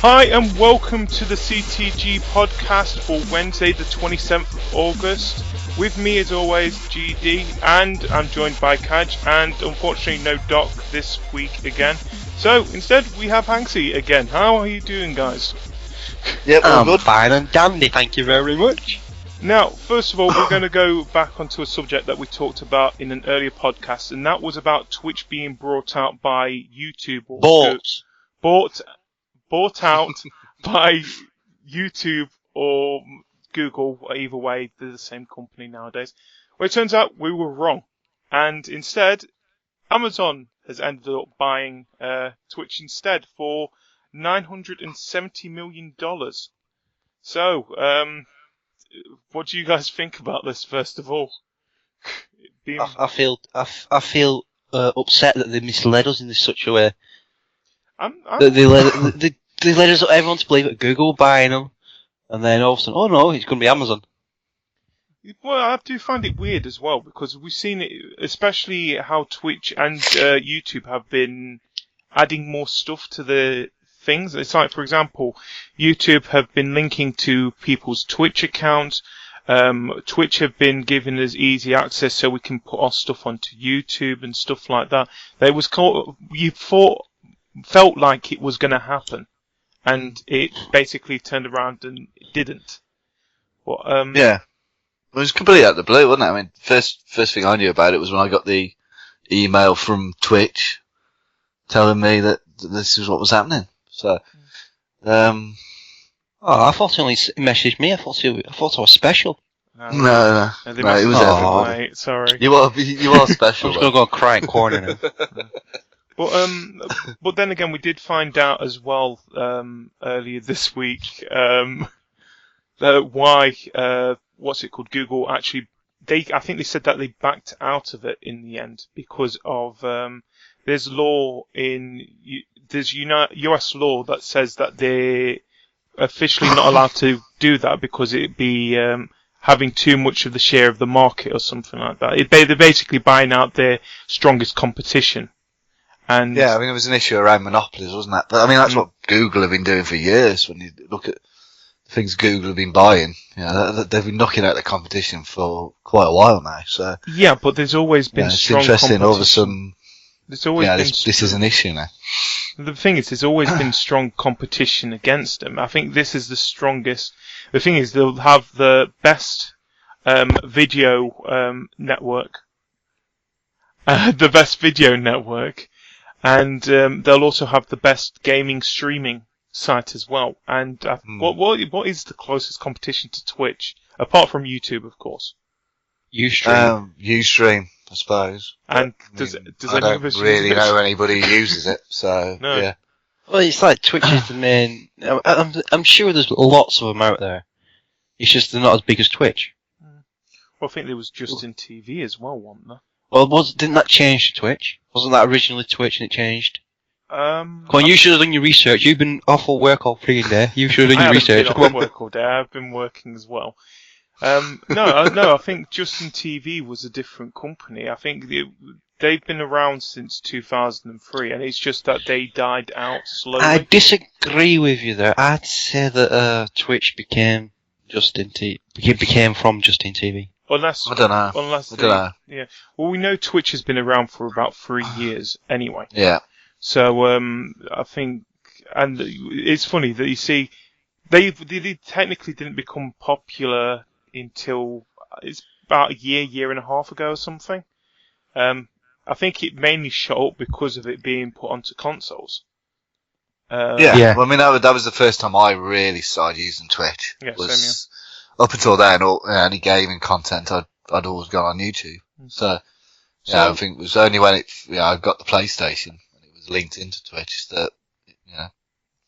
Hi and welcome to the CTG Podcast for Wednesday the 27th of August. With me as always GD, and I'm joined by Kaj, and unfortunately no Doc this week again. So instead we have Hanksy again. How are you doing, guys? Yep, I'm good. fine and dandy, thank you very much. Now, first of all, we're going to go back onto a subject that we talked about in an earlier podcast, and that was about Twitch being brought out by YouTube. Or bought out by YouTube or Google. Either way, they're the same company nowadays. Well, it turns out we were wrong, and instead, Amazon has ended up buying Twitch instead for $970 million. So, what do you guys think about this? First of all, I feel upset that they misled us in such a way. They led us everyone to believe that Google were buying them, and then all of a sudden, oh no, it's going to be Amazon. Well, I do find it weird as well, because we've seen it, especially how Twitch and YouTube have been adding more stuff to the things. It's like, for example, YouTube have been linking to people's Twitch accounts. Twitch have been giving us easy access so we can put our stuff onto YouTube and stuff like that. You felt like it was going to happen, and it basically turned around and it didn't. But, yeah. It was completely out of the blue, wasn't it? I mean, first thing I knew about it was when I got the email from Twitch telling me that this is what was happening. So, I thought he only messaged me. I thought I was special. No, it was everyone. Mate, sorry. You are special. I'm just going to go cry in corner now. But then again, we did find out as well earlier this week why Google actually I think they said that they backed out of it in the end because of there's US law that says that they're officially not allowed to do that because it'd be having too much of the share of the market or something like that. They're basically buying out their strongest competition. And yeah, I mean, it was an issue around monopolies, wasn't that? But I mean, that's what Google have been doing for years. When you look at the things Google have been buying, they've been knocking out the competition for quite a while now. So yeah, but there's always been strong interesting. competition. All of a sudden, there's always been this is an issue now. The thing is, there's always been strong competition against them. I think this is the strongest. The thing is, they'll have the best video network. The best video network. And they'll also have the best gaming streaming site as well. And what is the closest competition to Twitch, apart from YouTube, of course? Ustream, I suppose. And I don't really know anybody who uses it, so no. Yeah. Well, it's like Twitch is the main. I'm sure there's lots of them out there. It's just they're not as big as Twitch. Well, I think there was Justin TV as well, wasn't there? Well, didn't that change to Twitch? Wasn't that originally Twitch and it changed? Come on, you should have done your research. You've been off of work all freaking day. You should have done your research. I haven't been off work all day. I've been working as well. No, I think Justin TV was a different company. I think they've been around since 2003, and it's just that they died out slowly. I disagree with you there. I'd say that Twitch became from Justin TV. Unless, I don't know. Yeah. Well, we know Twitch has been around for about 3 years anyway. Yeah. So, I think, and it's funny that you see, they technically didn't become popular until it's about a year and a half ago or something. I think it mainly shot up because of it being put onto consoles. Yeah. Well, I mean, that was the first time I really started using Twitch. Yeah, was, same here. Up until then, any gaming content I'd always gone on YouTube. So I think it was only when I got the PlayStation and it was linked into Twitch that I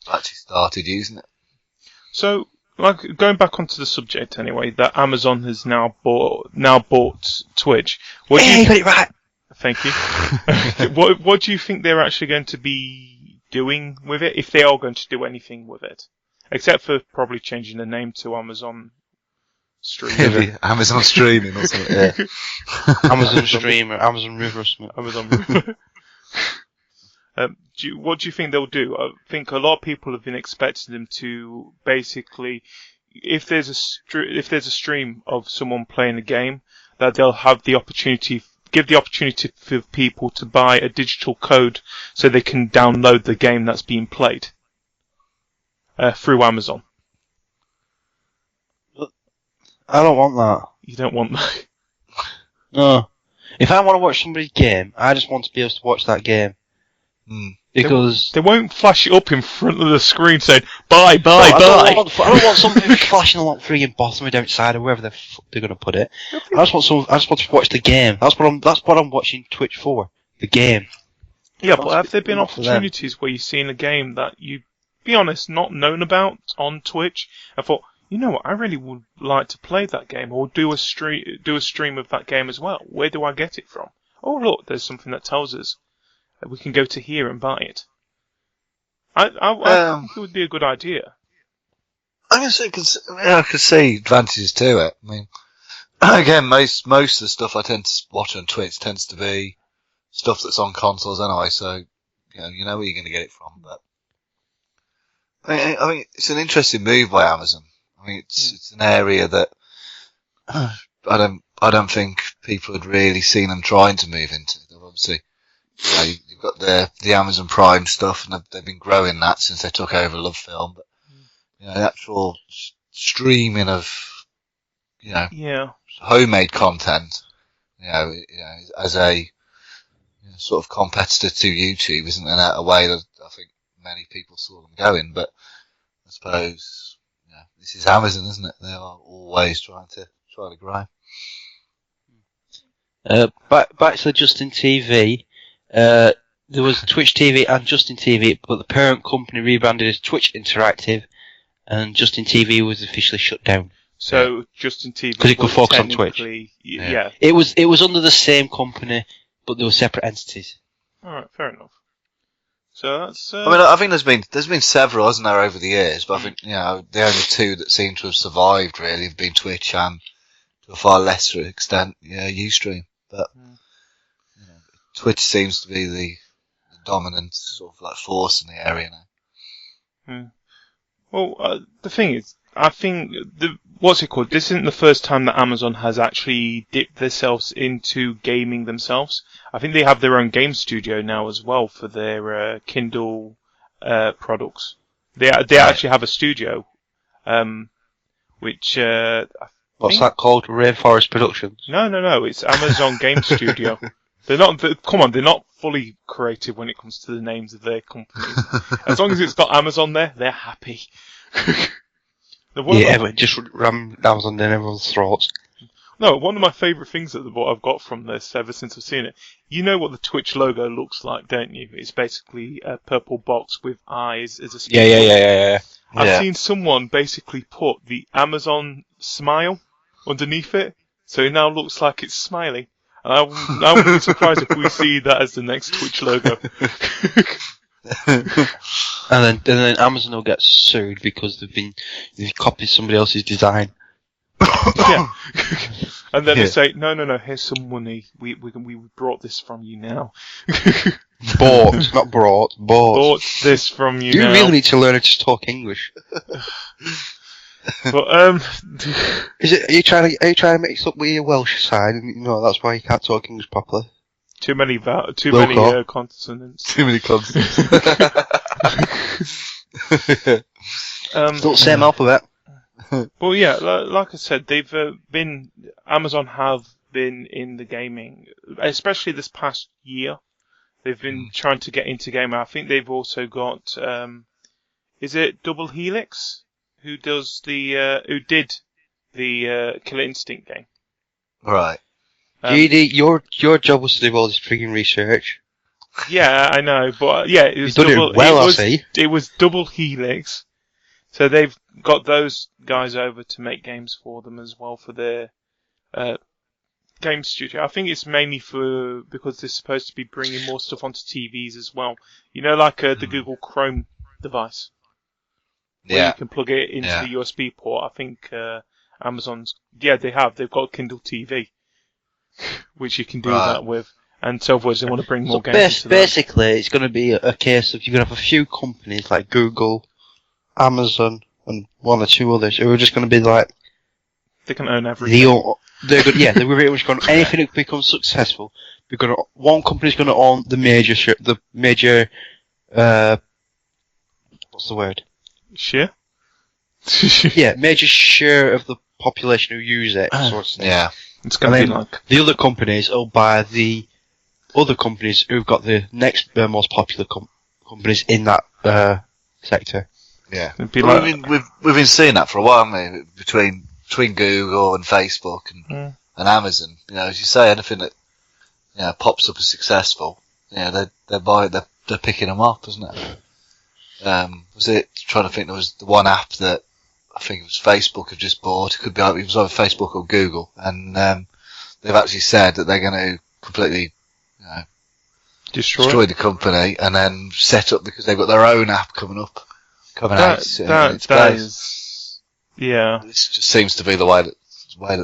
actually started using it. So, like, going back onto the subject anyway, that Amazon has now bought Twitch. You got it right. Thank you. What do you think they're actually going to be doing with it, if they are going to do anything with it, except for probably changing the name to Amazon Streaming. Amazon Streaming or something. Yeah. Amazon Streamer, Amazon River. Amazon River. What do you think they'll do? I think a lot of people have been expecting them to basically, if there's a stream of someone playing a game, that they'll have the opportunity, give the opportunity for people to buy a digital code so they can download the game that's being played through Amazon. I don't want that. You don't want that? No. If I want to watch somebody's game, I just want to be able to watch that game. Because they won't flash it up in front of the screen saying buy. I don't want something flashing on that friggin' bottom or outside or wherever they're going to put it. I just want to watch the game. That's what I'm watching Twitch for. The game. Yeah, but have there been opportunities where you've seen a game that you, be honest, not known about on Twitch? I thought, you know what, I really would like to play that game or do a stream of that game as well. Where do I get it from? Oh look, there's something that tells us that we can go to here and buy it. I think it would be a good idea. I could see advantages to it. I mean, again, most of the stuff I tend to watch on Twitch tends to be stuff that's on consoles anyway, so you know where you're going to get it from. But I mean, it's an interesting move by Amazon. I mean, it's an area that I don't think people had really seen them trying to move into. They've obviously, you've got the Amazon Prime stuff, and they've been growing that since they took over Love Film. But the actual streaming of homemade content, as a sort of competitor to YouTube, isn't a way that I think many people saw them going. But I suppose this is Amazon, isn't it? They are always trying to grow. Back to Justin TV. There was Twitch TV and Justin TV, but the parent company rebranded as Twitch Interactive, and Justin TV was officially shut down. So Justin TV, because it could focus on Twitch. Yeah. It was under the same company, but they were separate entities. All right, fair enough. So that's. I mean, I think there's been several, hasn't there, over the years? But I think the only two that seem to have survived really have been Twitch and, to a far lesser extent, Ustream. But Twitch seems to be the dominant sort of like force in the area now. Well, the thing is, I think what's it called? This isn't the first time that Amazon has actually dipped themselves into gaming themselves. I think they have their own game studio now as well for their Kindle products. They actually have a studio, which what's that called? Rainforest Productions? No. It's Amazon Game Studio. They're not fully creative when it comes to the names of their companies. As long as it's got Amazon there, they're happy. Just ram Amazon down everyone's throats. No, one of my favourite things that I've got from this ever since I've seen it, you know what the Twitch logo looks like, don't you? It's basically a purple box with eyes as a speaker. Yeah. I've seen someone basically put the Amazon smile underneath it, so it now looks like it's smiling. And I wouldn't be surprised if we see that as the next Twitch logo. And then Amazon will get sued because they've copied somebody else's design. Yeah. And then they say, no, here's some money. We brought this from you now. Bought, not brought. Bought this from you now. You really need to learn how to talk English. But are you trying to mix up with your Welsh side, and that's why you can't talk English properly? Too many consonants. Too many consonants. Still same alphabet. Well, yeah, like I said, Amazon have been in the gaming, especially this past year. They've been trying to get into gaming. I think they've also got, is it Double Helix? Who did the Killer Instinct game? Right. GD, your job was to do all this frigging research. Yeah, I know, but it was it was Double Helix. So they've got those guys over to make games for them as well for their game studio. I think it's mainly because they're supposed to be bringing more stuff onto TVs as well. Like the Google Chrome device. Where you can plug it into the USB port. I think Amazon's... Yeah, they've got Kindle TV, which you can do that with. And so forth, they want to bring more games into that. Basically, it's going to be a case of you're going to have a few companies like Google, Amazon, and one or two others who are just going to be like... They can own everything. They're pretty much going. Anything that becomes successful, one company's going to own the major. What's the word? Share. Yeah, major share of the population who use it. Yeah, it's going to be like the other companies will buy the other companies who've got the next most popular companies in that sector. Yeah, we've been seeing that for a while, haven't we? Between Google and Facebook and Amazon, as you say, anything that pops up as successful, they're picking them up, isn't it? Was it trying to think? There was the one app that I think it was Facebook have just bought. It could be it was either Facebook or Google, and they've actually said that they're going to completely destroy the company and then set up because they've got their own app coming out. Yeah. It just seems to be the way that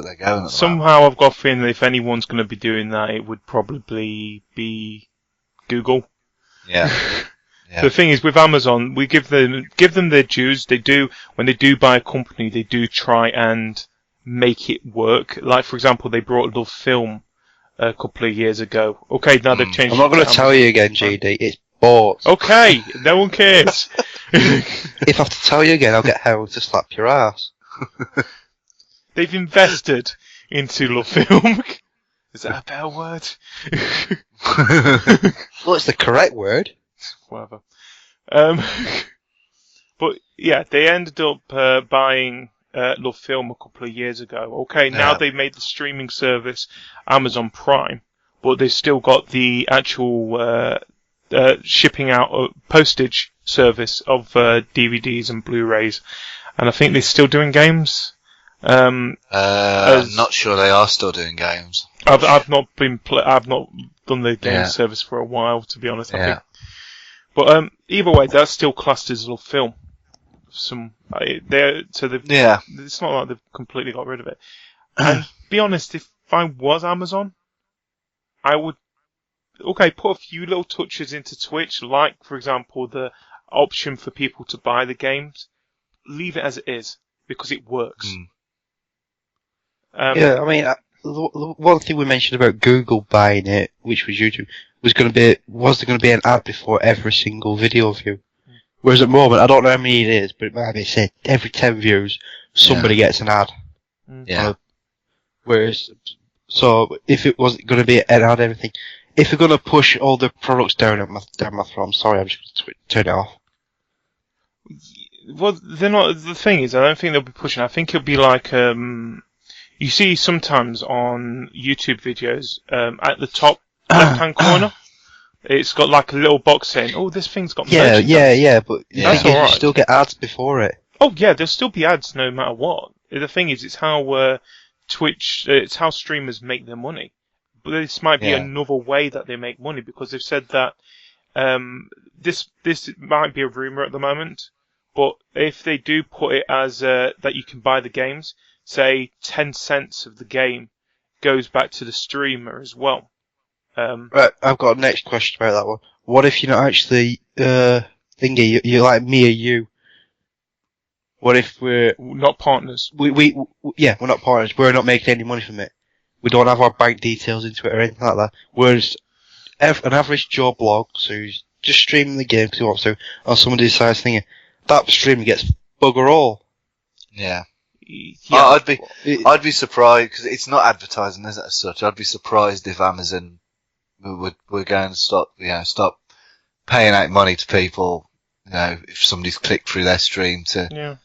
they're going. Somehow I've got a feeling that if anyone's going to be doing that, it would probably be Google. Yeah. The thing is, with Amazon, we give them their dues. They do, when they do buy a company, they do try and make it work. Like, for example, they brought Love Film a couple of years ago. Okay, now they've changed. I'm not going to tell you again, GD. It's bought. Okay, no one cares. If I have to tell you again, I'll get Harold to slap your ass. They've invested into Love Film. Is that a better word? Well, it's the correct word. Whatever. But yeah, they ended up buying Love Film a couple of years ago. Okay, now they've made the streaming service Amazon Prime, but they've still got the actual shipping out postage service of DVDs and Blu-rays, and I think they're still doing games. I'm not sure they are still doing games. I've not done the game service for a while, to be honest. I think. But either way, that's still classed as Love Film. It's not like they've completely got rid of it. And be honest, if I was Amazon, I would put a few little touches into Twitch, like for example the option for people to buy the games. Leave it as it is because it works. I mean, the one thing we mentioned about Google buying it, which was YouTube, was there going to be an ad before every single video view? Whereas at the moment, I don't know how many it is, but it might be said every 10 views, somebody gets an ad. Yeah. So if it wasn't going to be an ad, everything, if you're going to push all the products down my throat, I'm sorry, I'm just going to turn it off. Well, they're not. The thing is, I don't think they'll be pushing. I think it'll be like you see sometimes on YouTube videos at the top left-hand corner, it's got like a little box saying, "Oh, this thing's got merchandise." But that's all right. You still get ads before it. Oh yeah, there'll still be ads no matter what. The thing is, it's how Twitch, it's how streamers make their money. But this might be another way that they make money because they've said that this might be a rumor at the moment. But if they do put it as that you can buy the games, say 10 cents of the game goes back to the streamer as well. Right, I've got a next question about that one. What if you're not actually thingy? You're like me or you. What if we're not partners? We're not partners. We're not making any money from it. We don't have our bank details into it or anything like that. Whereas an average Joe Blogs who's just streaming the game because he wants to, or somebody decides thinking that stream gets bugger all. Yeah. I'd be surprised because it's not advertising, is it? As such, I'd be surprised if Amazon were going to stop paying out money to people. If somebody's clicked through their stream to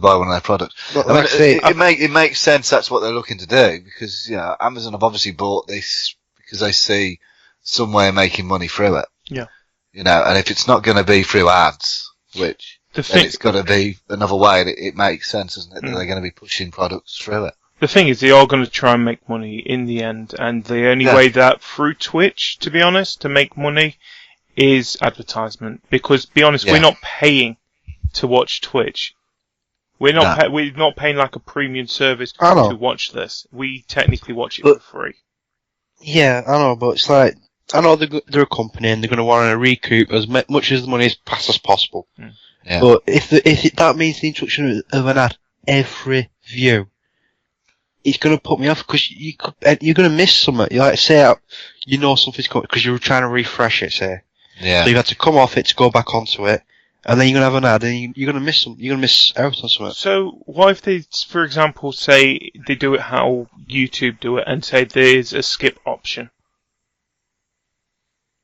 buy one of their products. But it makes sense. That's what they're looking to do because Amazon have obviously bought this because they see some way of making money through it. Yeah. And if it's not going to be through ads, which then it's got to be another way. It makes sense, doesn't it? That they're going to be pushing products through it. The thing is, they are going to try and make money in the end, and the only way that through Twitch, to be honest, to make money is advertisement. Because, be honest, we're not paying to watch Twitch. We're not paying like a premium service to watch this. We technically watch it for free. Yeah, I know, but it's like I know they're a company and they're going to want to recoup as much as the money as fast as possible. Yeah. But if that means the introduction of an ad every view, it's going to put me off because you're going to miss something. Like say you know something's coming because you're trying to refresh it. Say, Yeah. So you've had to come off it to go back onto it, and then you're going to have an ad and you're going to miss something. You're going to miss out on something. So what if they, for example, say they do it how YouTube do it and say there's a skip option?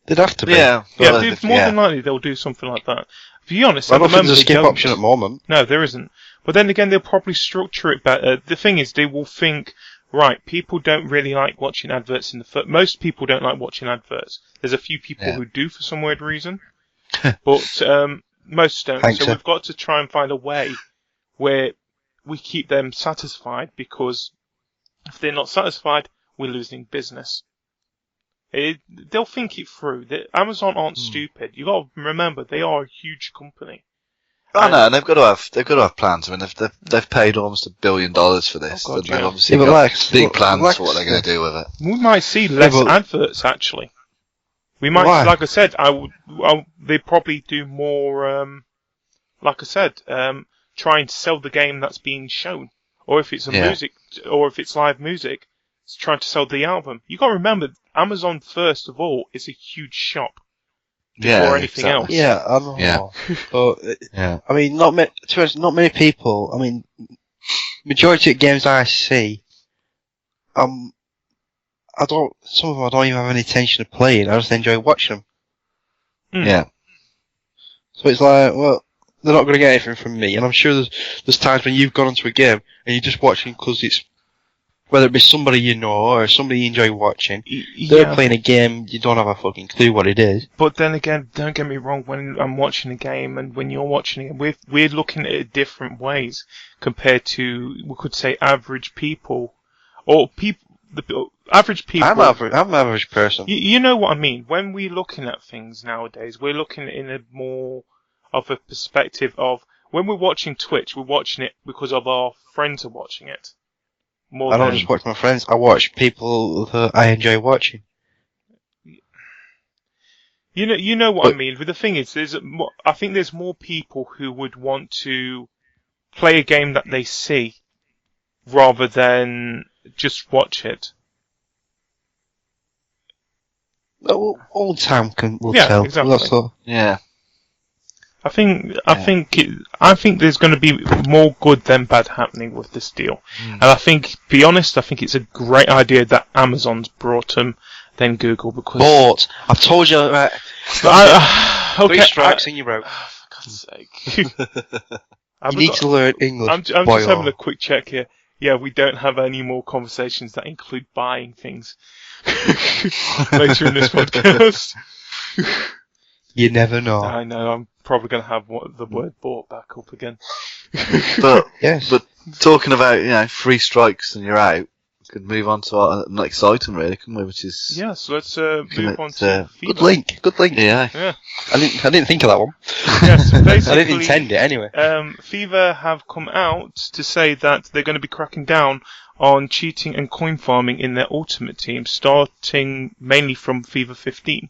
They'd have to be. Yeah. More than likely they'll do something like that. To be honest, I at the don't think moment there's a they skip don't. option at the moment. No, there isn't. But then again, they'll probably structure it better. The thing is, they will think, right, people don't really like watching adverts in the first. Most people don't like watching adverts. There's a few people who do for some weird reason, but most don't. Hanksy. So we've got to try and find a way where we keep them satisfied, because if they're not satisfied, we're losing business. They'll think it through. Amazon aren't stupid. You got to remember, they are a huge company. Oh no, and they've got to have plans. I mean, they've paid almost $1 billion for this. Oh God, They've obviously got big plans for what they're going to do with it. We might see less adverts actually. We might, like I said, they probably do more. Like I said, trying to sell the game that's being shown, or if it's music, or if it's live music, it's trying to sell the album. You got to remember, Amazon first of all is a huge shop. Before anything else. Yeah, I know. Yeah. But, I mean, not many people. I mean, majority of games I see, some of them I don't even have any intention of playing. I just enjoy watching them. Yeah. So it's like, well, they're not going to get anything from me. And I'm sure there's times when you've gone onto a game and you're just watching because it's, whether it be somebody you know or somebody you enjoy watching, they're playing a game, you don't have a fucking clue what it is. But then again, don't get me wrong, when I'm watching a game and when you're watching it, we're looking at it different ways compared to, we could say, average people. Or average people. I'm an average person. You know what I mean. When we're looking at things nowadays, we're looking in a more of a perspective of, when we're watching Twitch, we're watching it because of our friends are watching it. I don't just watch my friends, I watch people that I enjoy watching. You know what I mean. But the thing is, I think there's more people who would want to play a game that they see rather than just watch it. All time will tell. Exactly. Yeah. I think there's going to be more good than bad happening with this deal, and I think, to be honest, I think it's a great idea that Amazon's brought them than Google, because I've told you right. Okay, 3 strikes and you're out. For God's sake! You need to learn English. I'm just having a quick check here. Yeah, we don't have any more conversations that include buying things later in this podcast. You never know. I know, I'm probably going to have the word bought back up again. But yes. But talking about 3 strikes and you're out, we could move on to our next item, really, couldn't we? Which is so let's move on to FIFA. Good link. Yeah. I didn't think of that one. Yes, basically, I didn't intend it anyway. FIFA have come out to say that they're going to be cracking down on cheating and coin farming in their Ultimate Team, starting mainly from FIFA 15.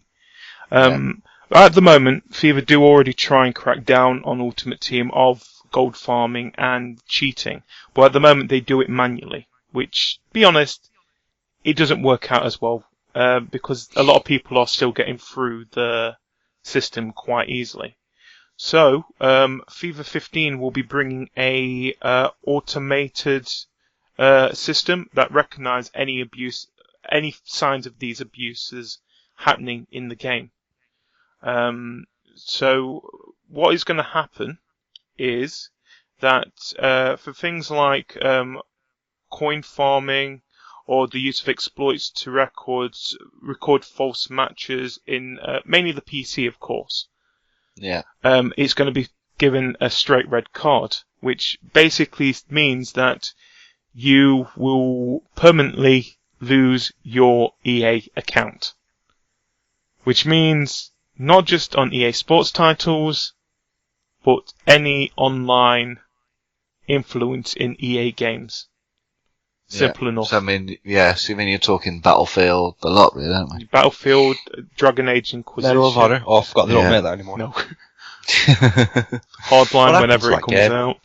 At the moment, FIFA do already try and crack down on Ultimate Team of gold farming and cheating, but at the moment they do it manually, which, to be honest, it doesn't work out as well, because a lot of people are still getting through the system quite easily. So, FIFA 15 will be bringing a automated system that recognises any signs of these abuses happening in the game. So what is going to happen is that for things like coin farming or the use of exploits to record false matches in mainly the PC, of course. Yeah. It's going to be given a straight red card, which basically means that you will permanently lose your EA account, which means not just on EA Sports titles, but any online influence in EA games. Simple enough. So, I mean, you're talking Battlefield a lot, really, don't we? Battlefield, Dragon Age Inquisition. Medal of Honor. Oh, I forgot they don't make that anymore. No. Hardline whenever it comes out.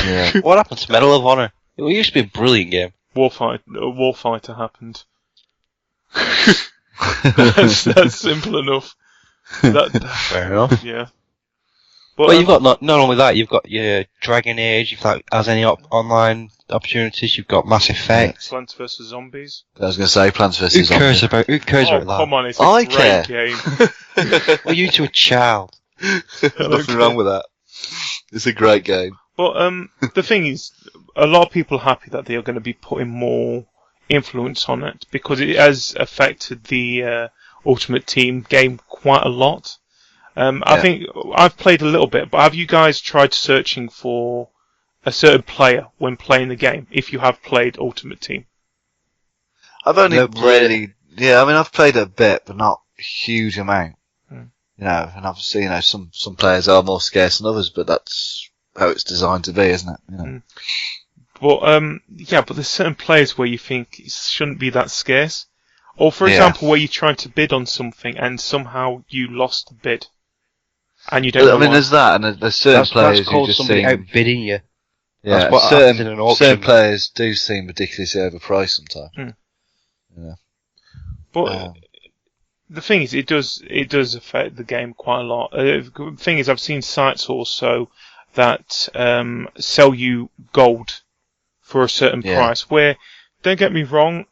Yeah. What happened to Medal of Honor? It used to be a brilliant game. Warfighter happened. that's simple enough. Fair enough. Yeah. But, well, you've got not only that, you've got your Dragon Age, if that has any online opportunities, you've got Mass Effect. Plants vs. Zombies. I was going to say Plants vs. Zombies. Who cares about that? Come on, it's a great game. Well, you two a child. Nothing wrong with that. It's a great game. But the thing is, a lot of people are happy that they are going to be putting more influence on it because it has affected the Ultimate Team game quite a lot. I think I've played a little bit, but have you guys tried searching for a certain player when playing the game, if you have played Ultimate Team? I've only really... Yeah, I mean, I've played a bit, but not a huge amount. You know, and obviously, some players are more scarce than others, but that's how it's designed to be, isn't it? You know? But, but there's certain players where you think it shouldn't be that scarce. Or, for example, where you're trying to bid on something and somehow you lost the bid. And you don't know there's that, and there's certain players who just seem... outbidding you. Yeah, certain players do seem ridiculously overpriced sometimes. Yeah. But the thing is, it does affect the game quite a lot. The thing is, I've seen sites also that sell you gold for a certain price, where, don't get me wrong,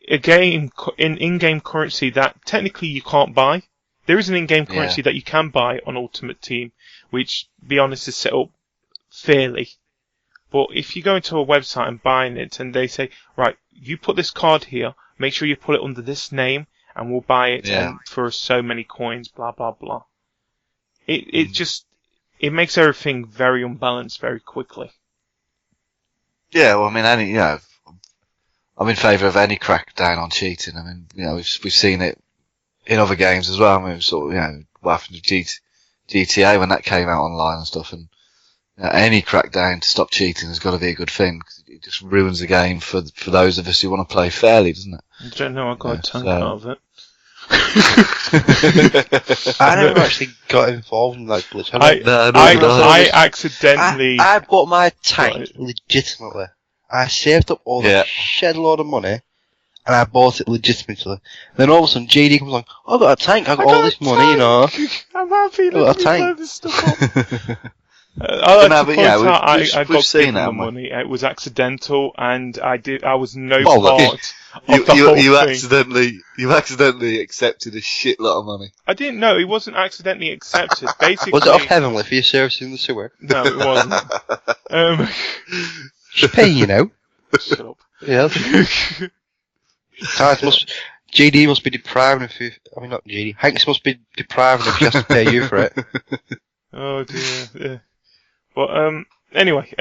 a game in-game currency that technically you can't buy. There is an in-game currency that you can buy on Ultimate Team, which, to be honest, is set up fairly. But if you go into a website and buying it, and they say, right, you put this card here, make sure you put it under this name, and we'll buy it for so many coins, blah, blah, blah. It makes everything very unbalanced very quickly. Yeah, well, I mean, I'm in favour of any crackdown on cheating. I mean, we've seen it in other games as well. I mean, sort of, what happened to GTA when that came out online and stuff, and any crackdown to stop cheating has got to be a good thing, because it just ruins the game for those of us who want to play fairly, doesn't it? I don't know, I got a tank out of it. I never actually got involved in that glitch. I accidentally... I bought my tank legitimately. I saved up all the shed load of money, and I bought it legitimately. Then all of a sudden, JD comes along, I've got a tank, I've got all this money, I'm happy to blow this stuff up. I got given the money. It was accidental, and I was no part of the whole thing. You accidentally accepted a shit lot of money. I didn't know. It wasn't accidentally accepted. Basically, was it off Heavenly for your service in the sewer? No, it wasn't. She's paying you now. Shut up. Yeah. JD must be depriving if you... I mean, not JD. Hanks must be depriving if he has to pay you for it. Oh, dear. Yeah. But, anyway,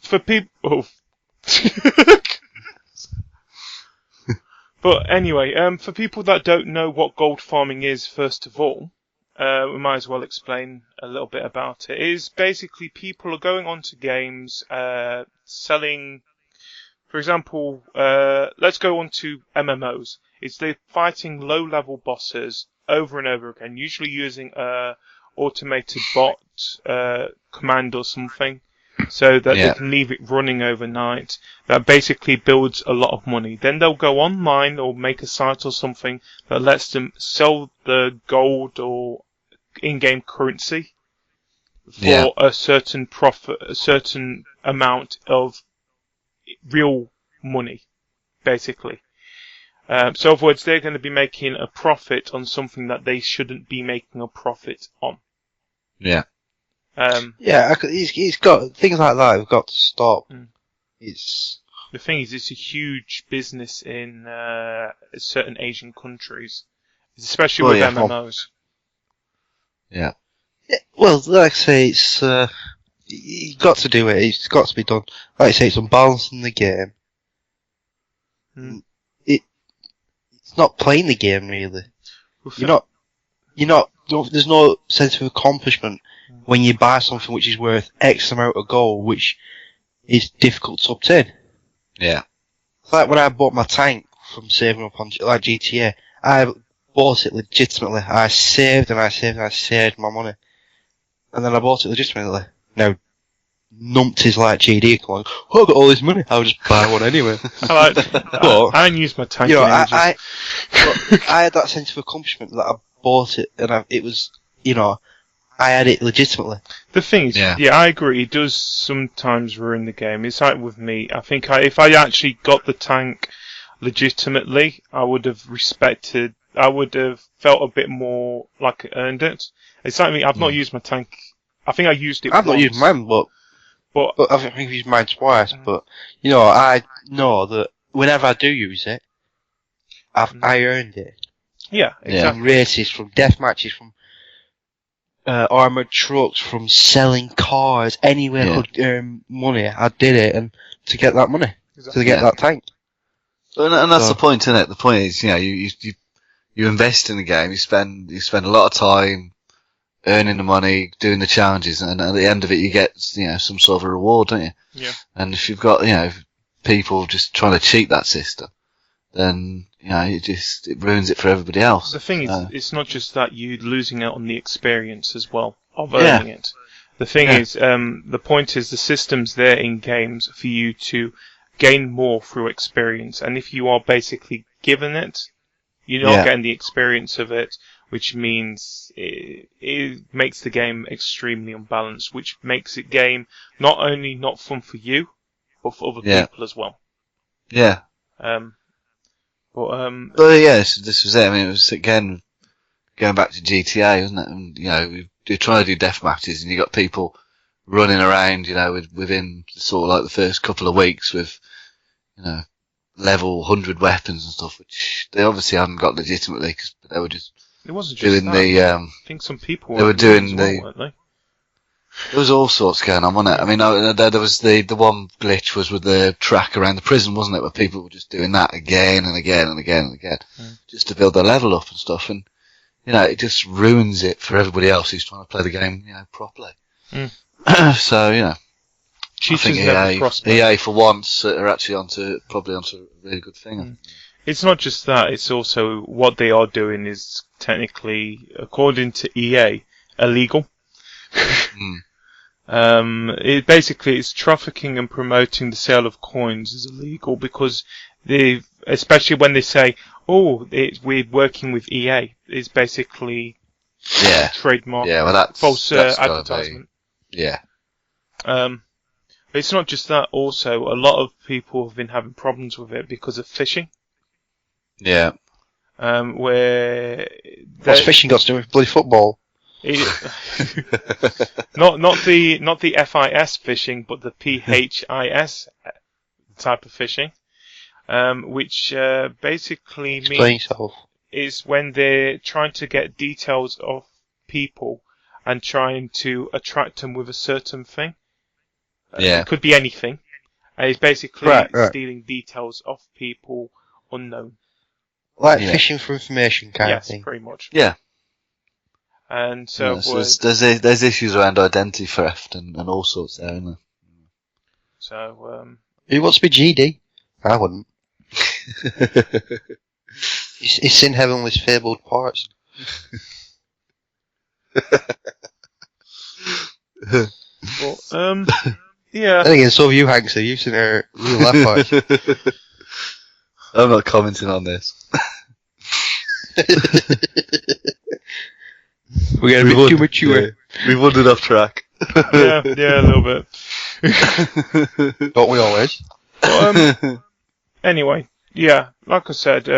for people... But anyway, for people that don't know what gold farming is, first of all, we might as well explain a little bit about it. It is basically people are going onto games, selling... For example, let's go on to MMOs. They're fighting low-level bosses over and over again, usually using a automated bot command or something, so that they can leave it running overnight. That basically builds a lot of money. Then they'll go online or make a site or something that lets them sell the gold or in-game currency for a certain profit, a certain amount of real money, basically. So, in other words, they're going to be making a profit on something that they shouldn't be making a profit on. Yeah. He's got things like that. We've got to stop. The thing is, it's a huge business in certain Asian countries, especially with MMOs. Yeah. Well, like I say, it's you've got to do it. It's got to be done. Like I say, it's unbalancing the game. It's not playing the game really. You're not. There's no sense of accomplishment when you buy something which is worth X amount of gold, which is difficult to obtain. Yeah. It's like when I bought my tank from saving up on like GTA, I bought it legitimately. I saved and I saved and I saved my money. And then I bought it legitimately. Now, numpties like GD come on, oh, I got all this money, I'll just buy one anyway. I didn't use my tank in ages. I had that sense of accomplishment that I bought it and it was, I had it legitimately. The thing is, yeah, I agree, it does sometimes ruin the game. It's like with me, I think if I actually got the tank legitimately, I would have felt a bit more like I earned it. It's like me, I've not used my tank. I think I used it I've once. not used mine, but I think I've used mine twice. But, I know that whenever I do use it, I earned it. Yeah, exactly. From races, from death matches, from armoured trucks, from selling cars, anywhere I could earn money, I did it, and to get that money, to get that tank. And that's the point, isn't it? The point is, you invest in the game, you spend a lot of time earning the money, doing the challenges, and at the end of it, you get, some sort of a reward, don't you? Yeah. And if you've got, people just trying to cheat that system, then, it ruins it for everybody else. The thing is, it's not just that you're losing out on the experience as well of earning it. The thing is, the point is the system's there in games for you to gain more through experience, and if you are basically given it, you're not getting the experience of it, which means it makes the game extremely unbalanced, which makes it game not only not fun for you, but for other people as well. Yeah. This was it. I mean, it was again going back to GTA, wasn't it? And you're trying to do death matches, and you got people running around, within sort of like the first couple of weeks with, level 100 weapons and stuff, which they obviously hadn't got legitimately because they were just. It wasn't just doing that. I think some people were doing weren't they? There was all sorts going on, wasn't it? I mean, there was the one glitch was with the track around the prison, wasn't it? Where people were just doing that again and again and again and again, just to build their level up and stuff. And it just ruins it for everybody else who's trying to play the game, properly. So I think EA for once are actually probably onto a really good thing. It's not just that; it's also what they are doing is technically, according to EA, illegal. It's trafficking and promoting the sale of coins is illegal because especially when they say, we're working with EA, it's basically trademark, false advertisement. It's not just that. Also, a lot of people have been having problems with it because of phishing. Yeah. What's phishing got to do with bloody football? Not the FIS phishing, but the PHIS type of phishing, which basically means is when they're trying to get details of people and trying to attract them with a certain thing. It could be anything. And it's basically stealing details of people unknown. Like phishing for information kind of thing. Yes, pretty much. Yeah. And so, there's issues around identity theft and all sorts there, isn't there? So, who wants to be GD? I wouldn't. He's seen Heavenly's fabled parts. Yeah. Then again, so have you, Hanksy. You've seen her real life parts. I'm not commenting on this. We're getting a bit too mature. We've wandered off track. yeah, a little bit. Don't we always? But, anyway, like I said,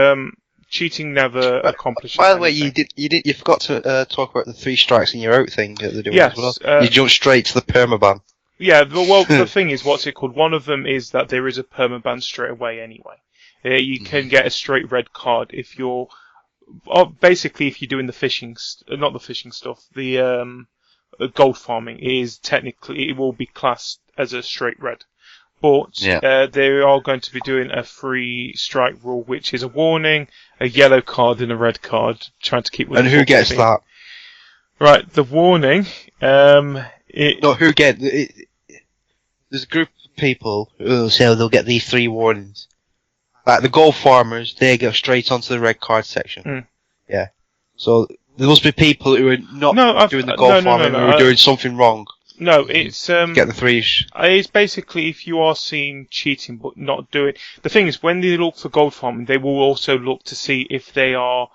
cheating never accomplishes By the way, anything. you forgot to talk about the 3 strikes and you're out thing that they're doing as well. You jumped straight to the permaban. Yeah, well, the thing is, what's it called? One of them is that there is a permaban straight away anyway. You can get a straight red card if you're... basically, if you're doing the fishing... not the fishing stuff, the gold farming is technically... It will be classed as a straight red. But they are going to be doing a 3 strike rule, which is a warning, a yellow card, and a red card, trying to keep with and who gets team. That? Right, the warning... No, who gets... there's a group of people who say they'll get these 3 warnings. Like the gold farmers, they go straight onto the red card section. Mm. Yeah. So there must be people who are not doing the gold farming, who are doing something wrong. No, it's get the 3. It's basically if you are seen cheating but not doing. The thing is, when they look for gold farming, they will also look to see if they are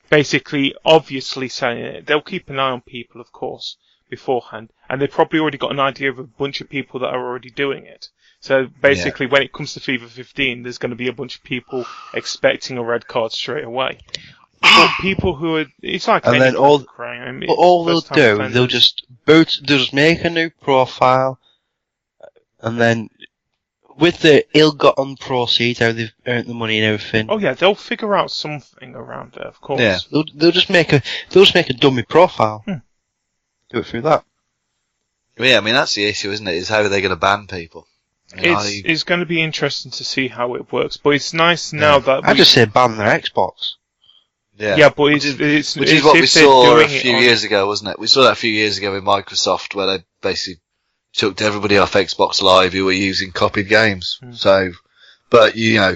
basically obviously selling it. They'll keep an eye on people, of course, beforehand, and they've probably already got an idea of a bunch of people that are already doing it. So basically, when it comes to FIFA 15, there's going to be a bunch of people expecting a red card straight away. But people who are, it's like and then all they'll do, offenders. they'll just make a new profile, and then with the ill-gotten proceeds, how they've earned the money and everything. Oh yeah, they'll figure out something around it, of course. Yeah, they'll just make a dummy profile. Do it through that. Yeah, I mean that's the issue, isn't it? Is how are they going to ban people? It's going to be interesting to see how it works, but it's nice now that I just say ban their Xbox. Yeah, but which is what we saw a few years ago, wasn't it? We saw that a few years ago with Microsoft, where they basically chucked everybody off Xbox Live who were using copied games. So, but you know,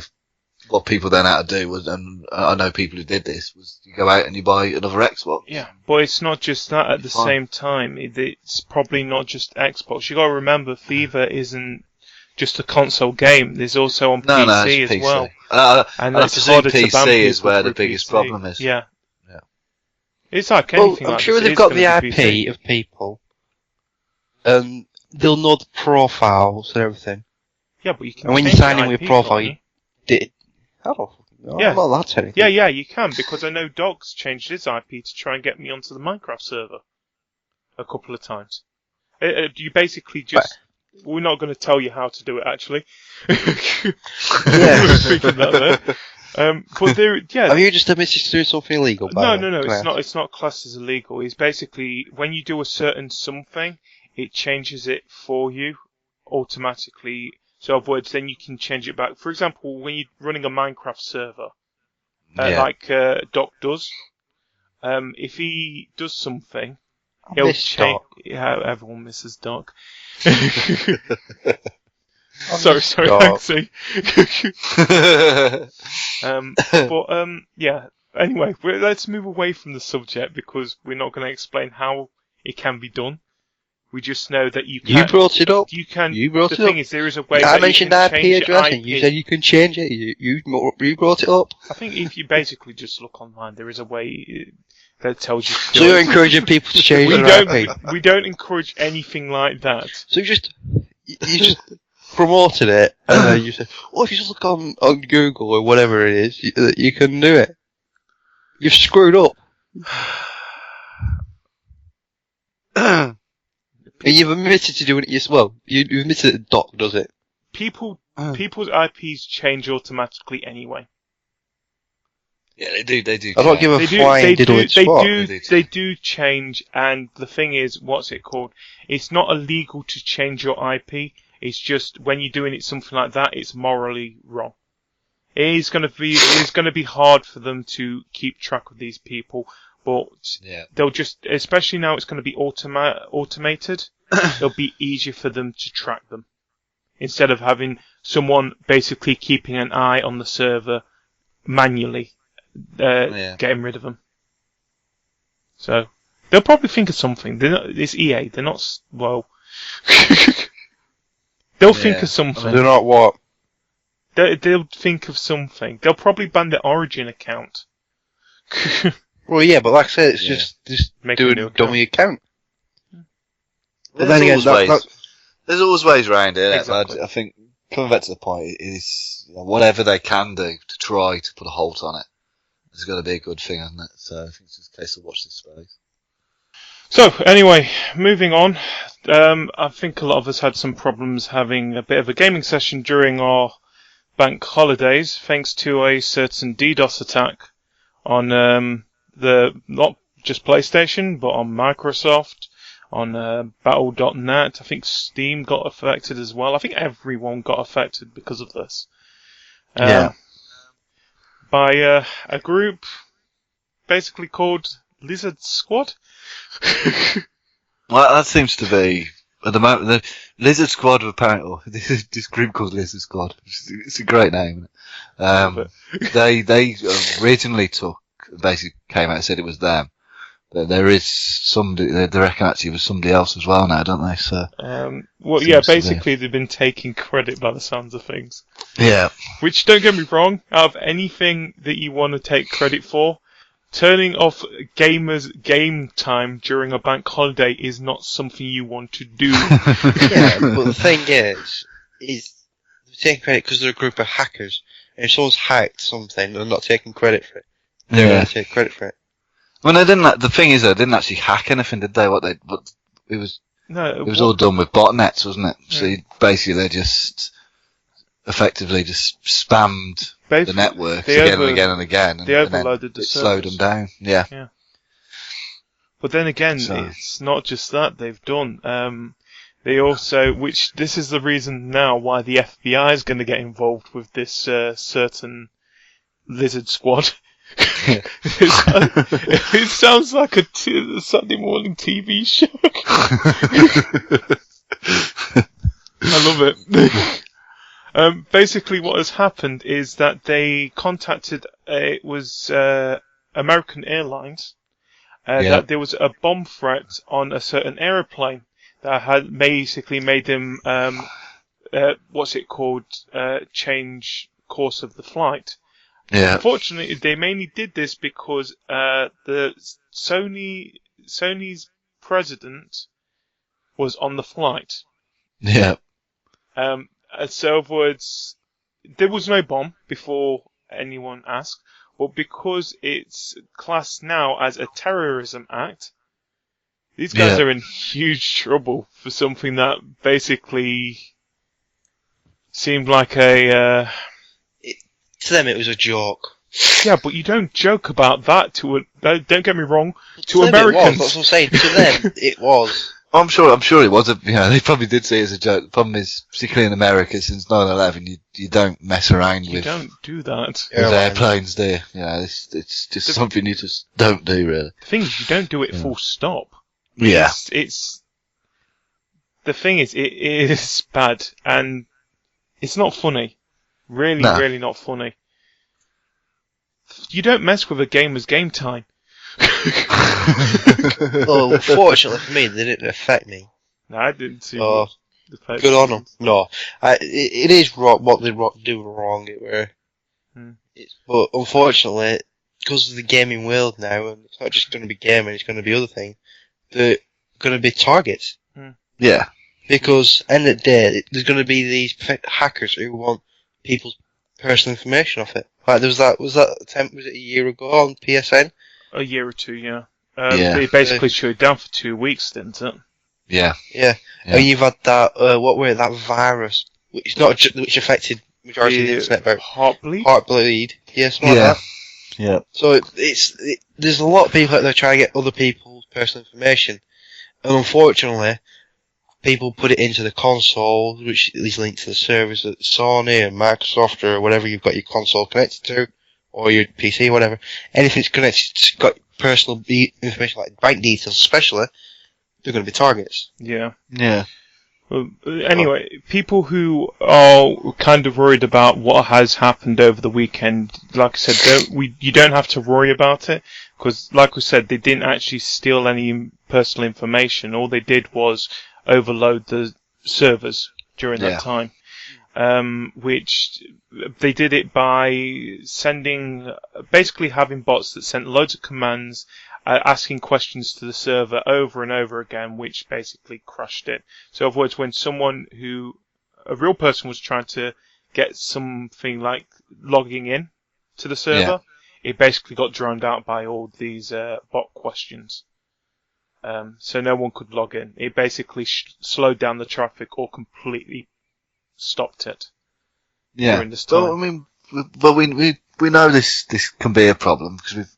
what people then had to do was, and I know people who did this, was you go out and you buy another Xbox. Yeah, but it's not just that. At the same time, it's probably not just Xbox. You got to remember, FIFA isn't just a console game. There's also on PC as well. And it's harder to ban PC is where the biggest problem is. Yeah. It's like anything. I'm sure they've got the IP of people, and they'll know the profiles and everything. Yeah, but you can. And when you sign in with profile, I don't know. Yeah. I'm not that technical. Yeah, you can, because I know Dog's changed his IP to try and get me onto the Minecraft server a couple of times. You basically just. We're not going to tell you how to do it, actually. But there, yeah. Have you just admitted to doing something illegal? No. It's not classed as illegal. It's basically when you do a certain something, it changes it for you automatically. So, in other words, then you can change it back. For example, when you're running a Minecraft server, like Doc does, if he does something, he'll change. Yeah, everyone misses Doc. Sorry, Hanksy. Yeah. Anyway, let's move away from the subject because we're not going to explain how it can be done. We just know that you can. You brought it up. You can. You brought it up. The thing is, there is a way. I mentioned IP address, and IP. you said you can change it. You brought it up. I think if you basically just look online, there is a way that tells you. So you're encouraging people to change their IP. We don't encourage anything like that. So you just promoted it, and then you said, "Oh, if you just look on Google or whatever it is, you can do it." You've screwed up. And you've admitted to doing it yourself. Well, you've admitted that Doc does it. People's IPs change automatically anyway. Yeah, they do. I don't give a flying diddly swat. They do change, and the thing is, what's it called? It's not illegal to change your IP. It's just when you're doing it something like that, it's morally wrong. It is going to be hard for them to keep track of these people, but they'll just, especially now it's going to be automated. It'll be easier for them to track them instead of having someone basically keeping an eye on the server manually, getting rid of them. So they'll probably think of something. It's EA. They're not well. They'll think of something. They're not what? They'll think of something. They'll probably ban the Origin account. Well, yeah, but like I said, it's just do a dummy account. But then again, there's always ways around it. Exactly. I think coming back to the point is whatever they can do to try to put a halt on it. It's got to be a good thing, hasn't it? So I think it's just a case of watch this space. So anyway, moving on. I think a lot of us had some problems having a bit of a gaming session during our bank holidays, thanks to a certain DDoS attack on not just PlayStation, but on Microsoft, on Battle.net. I think Steam got affected as well. I think everyone got affected because of this. By a group basically called Lizard Squad. Well, that seems to be at the moment, the Lizard Squad of apparently, this group called Lizard Squad. It's a great name. They originally basically came out and said it was them. But there is somebody, they reckon actually it was somebody else as well now, don't they? So. Basically they've been taking credit by the sounds of things. Yeah. Which, don't get me wrong, out of anything that you want to take credit for, turning off gamers' game time during a bank holiday is not something you want to do. Yeah, but the thing is they're taking credit because they're a group of hackers. And if someone's hacked something, they're not taking credit for it. They're going to take credit for it. Well, they didn't. The thing is, they didn't actually hack anything, did they? It was all done with botnets, wasn't it? Yeah. So basically, they just effectively just spammed the network again and again and again, and they overloaded it slowed them down. Yeah. But then again, it's not just that they've done. They also, which this is the reason now why the FBI is going to get involved with this certain Lizard Squad. It sounds like a Sunday morning TV show. I love it. Basically, what has happened is that they contacted American Airlines. That there was a bomb threat on a certain aeroplane that had basically made them change course of the flight. Yeah. Unfortunately, they mainly did this because the Sony's president was on the flight. Yeah. So, in other words, there was no bomb before anyone asked, but because it's classed now as a terrorism act, these guys are in huge trouble for something that basically seemed like a. To them, it was a joke. Yeah, but you don't joke about that don't get me wrong, to them Americans. It was, that's what I'm saying. To them, it was. I'm sure it was. They probably did see it as a joke. The problem is, particularly in America, since 9/11, you don't mess around with. You don't do that. With airplanes, do you? It's just something you just don't do, really. The thing is, you don't do it full stop. Yeah. It's the thing is, it is bad, and it's not funny. Really not funny. You don't mess with a gamer's game time. Well, unfortunately for me, they didn't affect me. No, I didn't see. Good on them. No, it is wrong what they do wrong. But unfortunately, because of the gaming world now, and it's not just going to be gaming, it's going to be other things. They're going to be targets. Yeah. Because end of the day, there's going to be these hackers who want people's personal information off it. Like there was that attempt, was it a year ago on PSN? A year or two, yeah. They basically shut it down for 2 weeks, didn't it? Yeah. And you've had that, that virus, which affected majority of the internet about Heartbleed. Yeah, something like that. Yeah. So there's a lot of people out there trying to get other people's personal information, and unfortunately, people put it into the console, which is linked to the servers at Sony and Microsoft or whatever you've got your console connected to, or your PC, whatever. Anything's connected, got personal information like bank details, especially, they're going to be targets. Yeah. Yeah. Well, anyway, people who are kind of worried about what has happened over the weekend, like I said, you don't have to worry about it, because, like we said, they didn't actually steal any personal information. All they did was overload the servers during that time, which they did it by basically having bots that sent loads of commands, asking questions to the server over and over again, which basically crushed it. So in other words, when a real person was trying to get something like logging in to the server, it basically got drowned out by all these bot questions. So no one could log in. It basically slowed down the traffic or completely stopped it. During this time. Well, I mean, we know this can be a problem because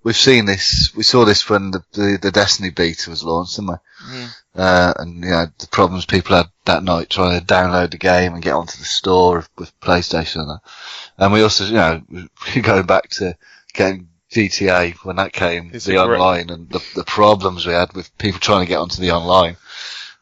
we've seen this. We saw this when the Destiny beta was launched, didn't we? And the problems people had that night trying to download the game and get onto the store with PlayStation and that. And we also, going back to getting GTA when that came, the online, and the problems we had with people trying to get onto the online.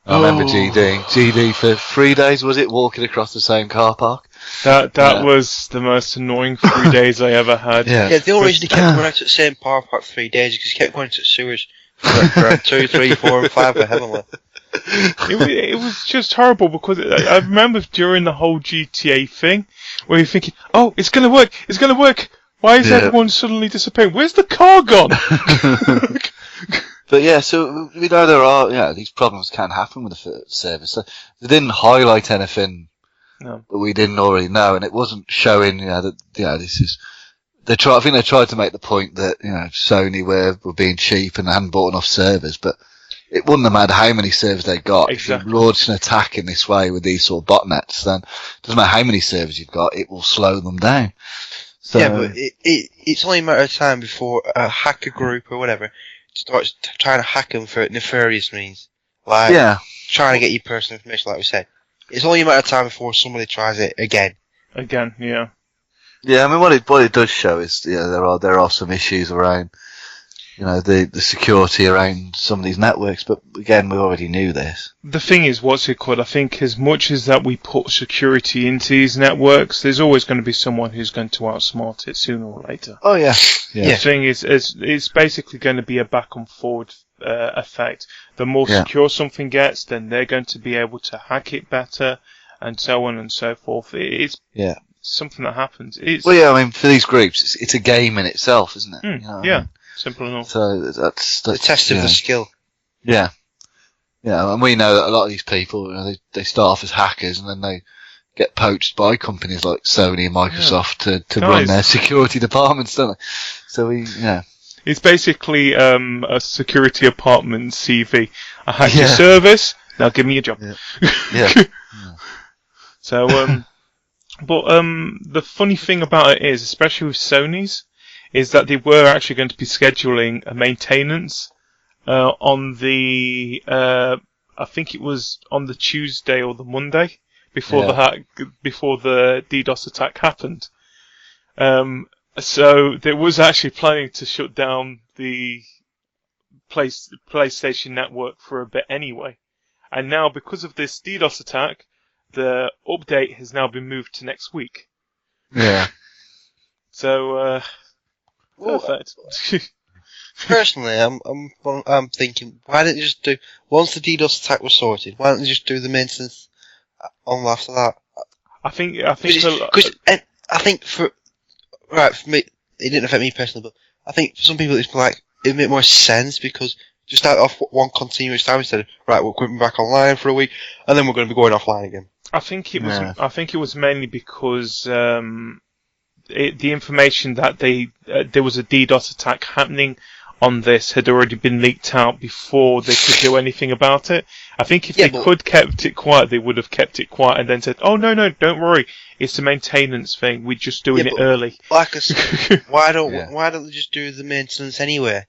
I remember GD for 3 days, was it, walking across the same car park? That was the most annoying 3 days I ever had. Yeah, the only reason he kept going out to the same car park for 3 days is because he kept going to the sewers for 2, 3, 4, and 5 for heavenly. It was just horrible because I remember during the whole GTA thing where you're thinking, oh, it's going to work. Why is everyone suddenly disappearing? Where's the car gone? But yeah, so we know there are, these problems can happen with the service. So they didn't highlight anything that we didn't already know, and it wasn't showing, that, this is, I think they tried to make the point that, Sony were being cheap and hadn't bought enough servers, but it wouldn't have mattered how many servers they got. Exactly. If you launch an attack in this way with these sort of botnets, then it doesn't matter how many servers you've got, it will slow them down. So, yeah, but it's only a matter of time before a hacker group or whatever starts trying to hack them for nefarious means. Like, trying to get your personal information, like we said. It's only a matter of time before somebody tries it again. Yeah. Yeah, I mean, what it does show is, there are some issues around, the security around some of these networks, but again, we already knew this. The thing is, I think as much as that we put security into these networks, there's always going to be someone who's going to outsmart it sooner or later. Oh, yeah. The thing is, it's basically going to be a back and forward effect. The more secure something gets, then they're going to be able to hack it better, and so on and so forth. It's something that happens. I mean, for these groups, it's a game in itself, isn't it? Simple enough. So that's the test of the skill. Yeah. Yeah, and we know that a lot of these people, they start off as hackers and then they get poached by companies like Sony and Microsoft to run their security departments, don't they? So it's basically a security apartment CV. I hacked your service, now give me a job. Yeah. So, but the funny thing about it is, especially with Sony's, is that they were actually going to be scheduling a maintenance on the I think it was on the Tuesday or the Monday before the DDoS attack happened. So they was actually planning to shut down the PlayStation network for a bit anyway. And now, because of this DDoS attack, the update has now been moved to next week. Yeah. So, perfect. Personally, I'm thinking, why didn't you just do, once the DDoS attack was sorted, why don't you just do the maintenance on after that? I think for me, it didn't affect me personally, but I think for some people it would make more sense, because just start off one continuous time instead of, we're coming back online for a week, and then we're going to be going offline again. I think it was mainly because the information that there was a DDoS attack happening on this had already been leaked out before they could do anything about it. I think if they could kept it quiet, they would have kept it quiet and then said, "Oh no, don't worry, it's a maintenance thing. We're just doing it early." Like I said, why don't they just do the maintenance anyway?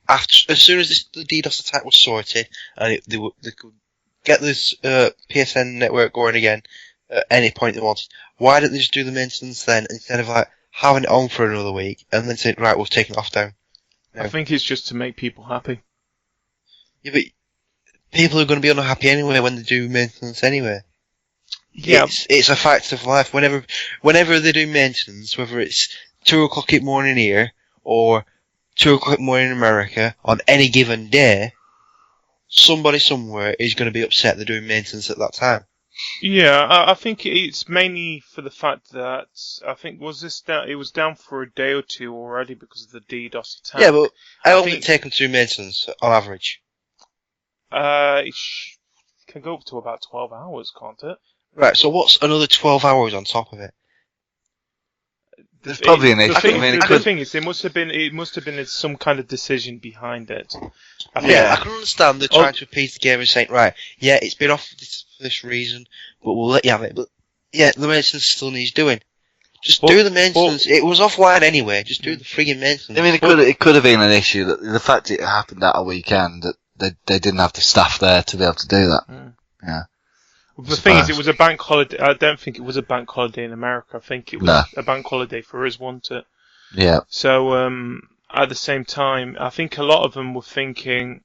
As soon as the DDoS attack was sorted and they could get this PSN network going again at any point they wanted, why didn't they just do the maintenance then instead of having it on for another week and then saying, we've taken it off down? I think it's just to make people happy. Yeah, but people are going to be unhappy anyway when they do maintenance anyway. Yeah. It's a fact of life. Whenever they do maintenance, whether it's 2 o'clock in the morning here or 2 o'clock in the morning in America, on any given day, somebody somewhere is going to be upset they're doing maintenance at that time. Yeah, I think it's mainly for the fact that it was down for a day or two already because of the DDoS attack. Yeah, but how long does it take them to do maintenance on average? It can go up to about 12 hours, can't it? Right, so what's another 12 hours on top of it? There's probably an issue. The thing is, it must have been some kind of decision behind it. I can understand they're trying to appease the game and saying, it's been off for this reason, but we'll let you have it. But the maintenance still needs doing. Just do the maintenance. It was offline anyway. Just do the frigging maintenance. I mean, it could have been an issue that the fact it happened at a weekend that they didn't have the staff there to be able to do that. Yeah. The thing is, it was a bank holiday. I don't think it was a bank holiday in America. I think it was a bank holiday for us, wasn't it? Yeah. So, at the same time, I think a lot of them were thinking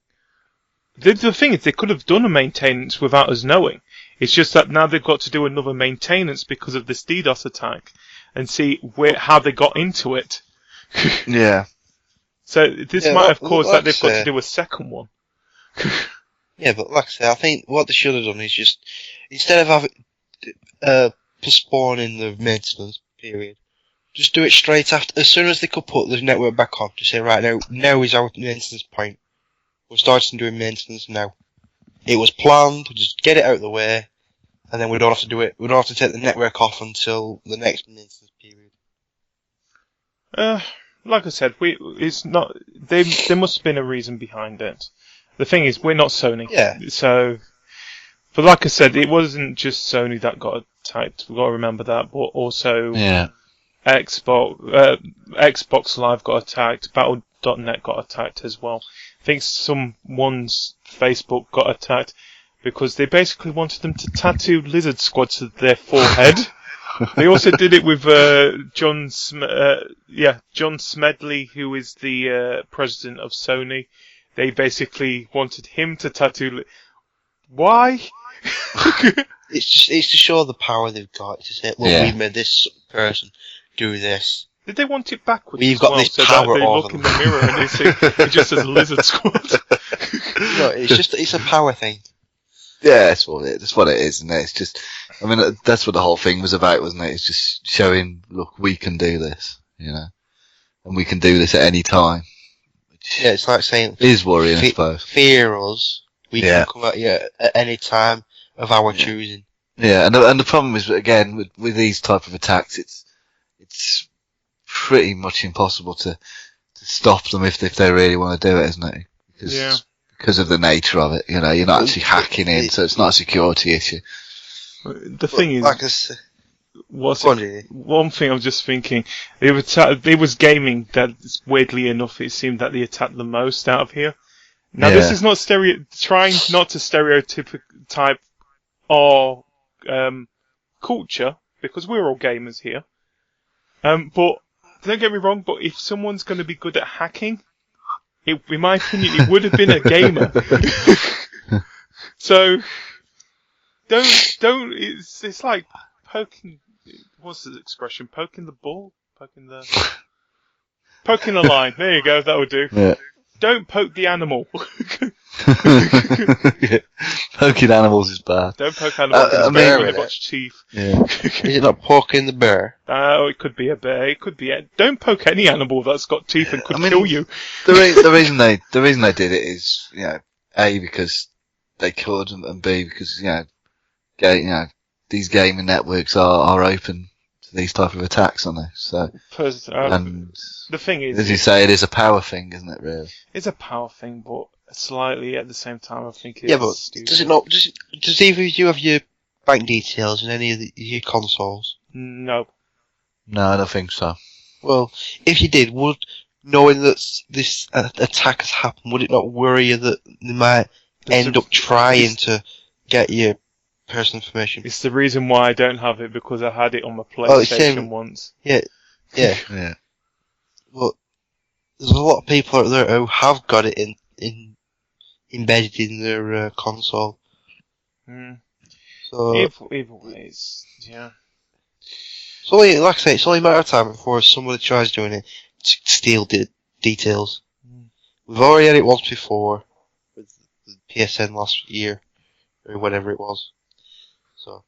The thing is, they could have done a maintenance without us knowing. It's just that now they've got to do another maintenance because of this DDoS attack and see how they got into it. Yeah. So this might have caused that they've got to do a second one. Yeah, but like I say, I think what they should have done is just, instead of having postponing the maintenance period, just do it straight after, as soon as they could put the network back on, to say, right, now is our maintenance point. We're starting doing maintenance now. It was planned, just get it out of the way, and then we don't have to do it. We don't have to take the network off until the next maintenance period. Like I said, it's not. There must have been a reason behind it. The thing is, we're not Sony. Yeah. So, but like I said, it wasn't just Sony that got attacked. We've got to remember that, but also Xbox Live got attacked. Battle.net got attacked as well. I think someone's Facebook got attacked because they basically wanted them to tattoo Lizard Squad to their forehead. They also did it with John Smedley, who is the president of Sony. They basically wanted him to tattoo. Why? It's to show the power they've got. To say, look, we made this person do this. Did they want it backwards? We've got this power they look in the mirror and it just says Lizard Squad. No, it's a power thing. Yeah, that's what it is, isn't it? It's just, I mean, that's what the whole thing was about, wasn't it? It's just showing, look, we can do this, and we can do this at any time. Yeah, it's like saying, is worrying, I suppose. Fear us. We can come at you at any time of our choosing. Yeah, and the problem is, again, with these type of attacks, it's pretty much impossible to stop them if they really want to do it, isn't it? Because of the nature of it, you're not actually hacking in, so it's not a security issue. The thing is, like I said, one thing I'm just thinking, it was gaming that, weirdly enough, it seemed that they attacked the most out of here. Now, this is not trying not to stereotype our culture, because we're all gamers here. But don't get me wrong, but if someone's going to be good at hacking, in my opinion, it would have been a gamer. So, don't, it's like poking, what's the expression? Poking the ball? Poking the line. There you go, that would do. Yeah. Don't poke the animal. Poking animals is bad. Don't poke animals. They've got teeth. Yeah. Is it not poking the bear? Oh, it could be a bear. It could be don't poke any animal that's got teeth and could kill you. The reason they did it is, A, because they could, and B, because, these gaming networks are open to these type of attacks, aren't they? So, and the thing is, as you say, it is a power thing, isn't it? Really, it's a power thing, but slightly at the same time, I think it's but stupid. Does it not? Does either of you have your bank details in any of your consoles? No, I don't think so. Well, if you did, knowing that this attack has happened, would it not worry you that they might end up trying to get your personal information? It's the reason why I don't have it, because I had it on my PlayStation once. Yeah. Yeah. But there's a lot of people out there who have got it embedded in their console. So either ways, yeah. So, like I say, it's only a matter of time before somebody tries doing it to steal details. We've already had it once before with the PSN last year, or whatever it was. So.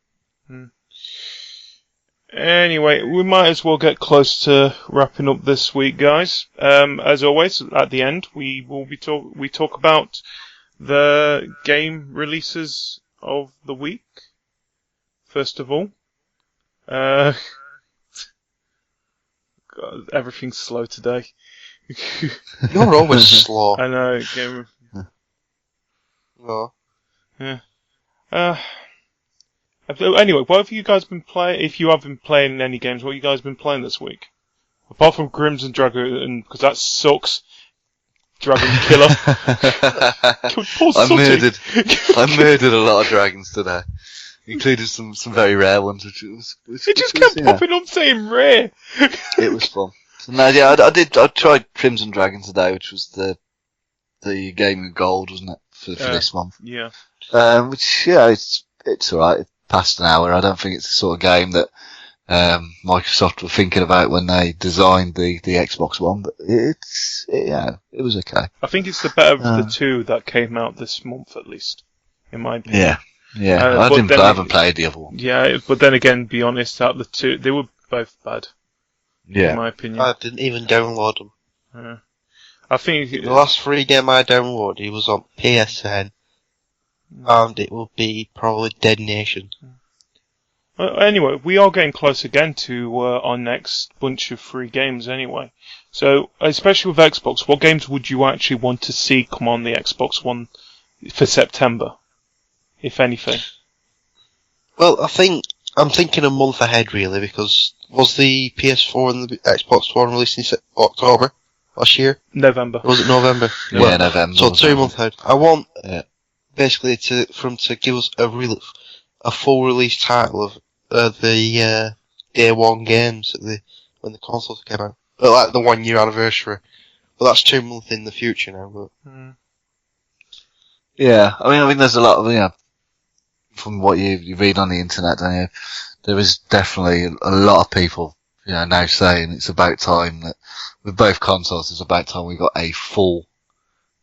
Anyway, we might as well get close to wrapping up this week, guys. As always, at the end, we talk about the game releases of the week. First of all, God, everything's slow today. You're always slow. I know. No. Yeah. Anyway, what have you guys been playing? If you have been playing any games, what have you guys been playing this week? Apart from Crimson Dragon, because that sucks. Dragon Killer. I murdered a lot of dragons today, including some very rare ones. It just kept popping up saying rare. It was fun. So, no, yeah, I tried Crimson Dragon today, which was the game of gold, wasn't it? for this month. Yeah. Which, it's alright. Past an hour. I don't think it's the sort of game that Microsoft were thinking about when they designed the Xbox One, but it was okay. I think it's the better of the two that came out this month, at least, in my opinion. Yeah. I haven't played the other one. Yeah, but then again, be honest, out of the two, they were both bad. Yeah. In my opinion. I didn't even download them. I think the last free game I downloaded was on PSN, and it will be probably Dead Nation. Anyway, we are getting close again to our next bunch of free games anyway. So, especially with Xbox, what games would you actually want to see come on the Xbox One for September, if anything? Well, I'm thinking a month ahead, really, because was the PS4 and the Xbox One released in October last year? November. Or was it November? Yeah, November. So 2 months ahead. I want basically to give us a full release title of the day one games when the consoles came out. But like the 1 year anniversary. Well, that's 2 months in the future now. But yeah, I mean, there's a lot of from what you read on the internet, don't you? There is definitely a lot of people, now saying it's about time that with both consoles, it's about time we got a full,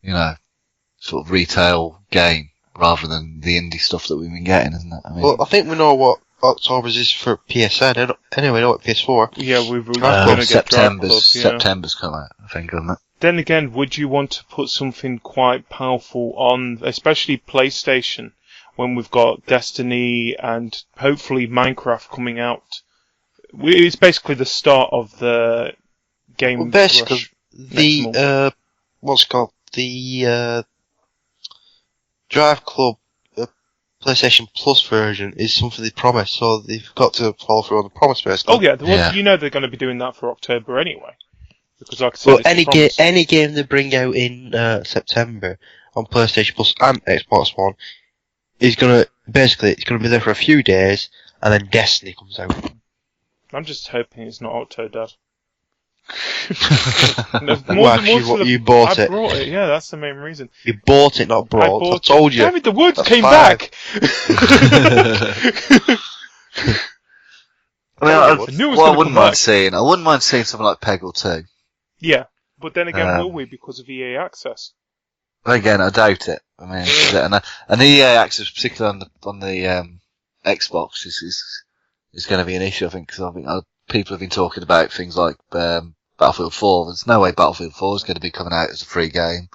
sort of retail game rather than the indie stuff that we've been getting, isn't it? I mean, well, I think we know what October's is for PSN. Anyway, we know what PS4. Yeah, we're going to get September's come out, I think, isn't it? Then again, would you want to put something quite powerful on, especially PlayStation, when we've got Destiny and hopefully Minecraft coming out? It's basically the start of the game. Well, basically, the what's it called? The Drive Club PlayStation Plus version is something they promised, so they've got to follow through on the promise, basically. Oh yeah, you know they're going to be doing that for October anyway. Because like I said, any game they bring out in September on PlayStation Plus and Xbox One is gonna be there for a few days, and then Destiny comes out. I'm just hoping it's not Octodad. You bought it. I brought it, yeah, that's the main reason. You bought it, not brought. I told you. David, the words That's came 5. back! I mean, I wouldn't mind seeing something like Peggle 2. Yeah, but then again, will we, because of EA Access? Again, I doubt it. I mean, and EA Access, particularly on the Xbox, is going to be an issue, I think, because people have been talking about things like Battlefield 4. There's no way Battlefield 4 is going to be coming out as a free game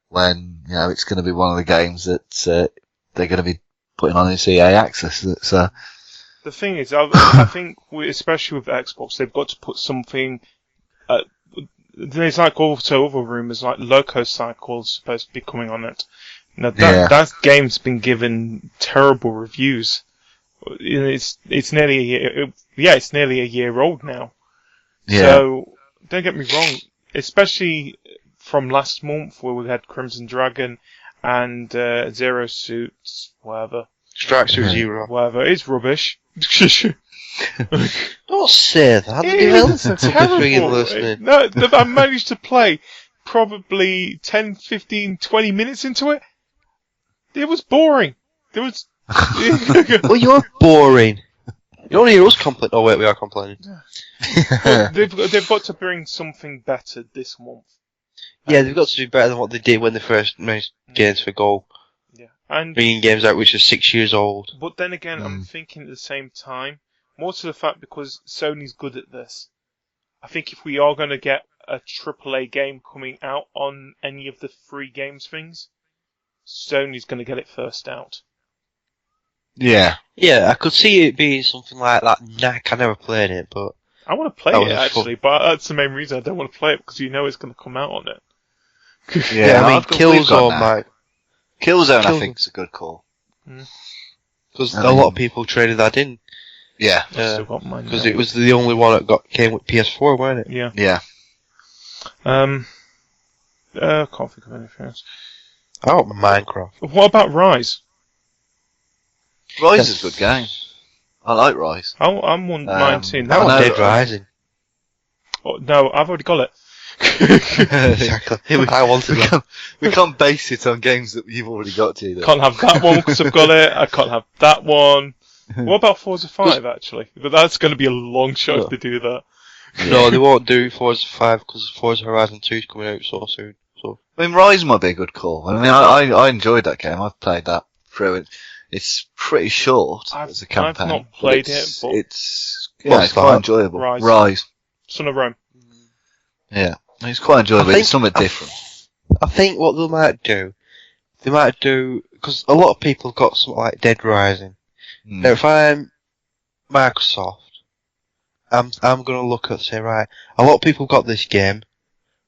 when it's going to be one of the games that they're going to be putting on this EA Access. So the thing is, I think, especially with Xbox, they've got to put something. There's also other rumours like Loco Cycle's supposed to be coming on it. Now that game's been given terrible reviews. It's nearly a year old now. Yeah. So don't get me wrong, especially from last month where we had Crimson Dragon and Zero Suits, whatever. Strike Suit Zero. Whatever. It's rubbish. Don't say that. It's terrible. No, I managed to play probably 10, 15, 20 minutes into it. It was boring. There was. Well, you're boring. You don't hear us complain. Oh wait, we are complaining. They've got to bring something better this month. Yeah, they've got to do better than what they did when they first made games for Gold. Yeah, and bringing games out which are 6 years old. But then again, I'm thinking at the same time, more to the fact because Sony's good at this. I think if we are going to get a AAA game coming out on any of the free games things, Sony's going to get it first out. Yeah. Yeah, I could see it being something like that. I never played it, but I want to play it actually, but that's the main reason I don't want to play it because it's going to come out on it. Yeah, I mean, Killzone, Killzone, I think, is a good call. Because a lot of people traded that in. Yeah. Because it was the only one that came with PS4, wasn't it? Yeah. Yeah. I can't think of anything else. I want Minecraft. What about Rise? Rise is a good game. I like Rise. I'm 19. I want Dead Rising. Oh, no, I've already got it. Exactly. I wanted that. We can't base it on games that you've already got to. Though. Can't have that one because I've got it. I can't have that one. What about Forza 5, actually? But that's going to be a long shot if they do that. No, they won't do Forza 5 because Forza Horizon 2 is coming out so soon. So I mean, Rise might be a good call. I mean, I enjoyed that game. I've played that through it. It's pretty short as a campaign. I've not played it, but it's quite enjoyable. Rise. Son of Rome. Yeah, it's quite enjoyable. It's something different. I think what they might do, because a lot of people have got something like Dead Rising. Now, if I'm Microsoft, I'm going to look at say, right, a lot of people got this game,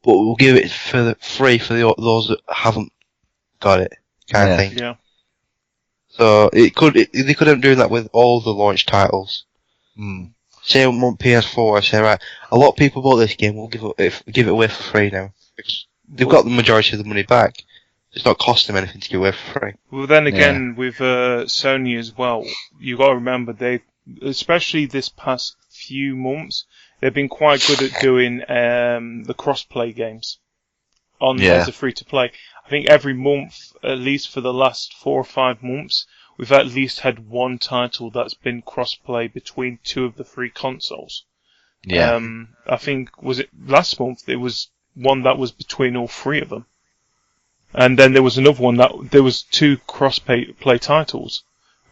but we'll give it free for those that haven't got it, kind of thing. Yeah. So they could have doing that with all the launch titles. Say on PS4, I say, right, a lot of people bought this game, we'll give it away for free now. Because they've got the majority of the money back. It's not costing them anything to give away for free. Well, then again, with Sony as well, you got to remember especially this past few months, they've been quite good at doing the cross-play games as a free-to-play. I think every month, at least for the last 4 or 5 months, we've at least had one title that's been cross-play between 2 of the 3 consoles. Yeah. I think, was it last month, it was one that was between all 3 of them. And then there was another one there was 2 cross-play titles.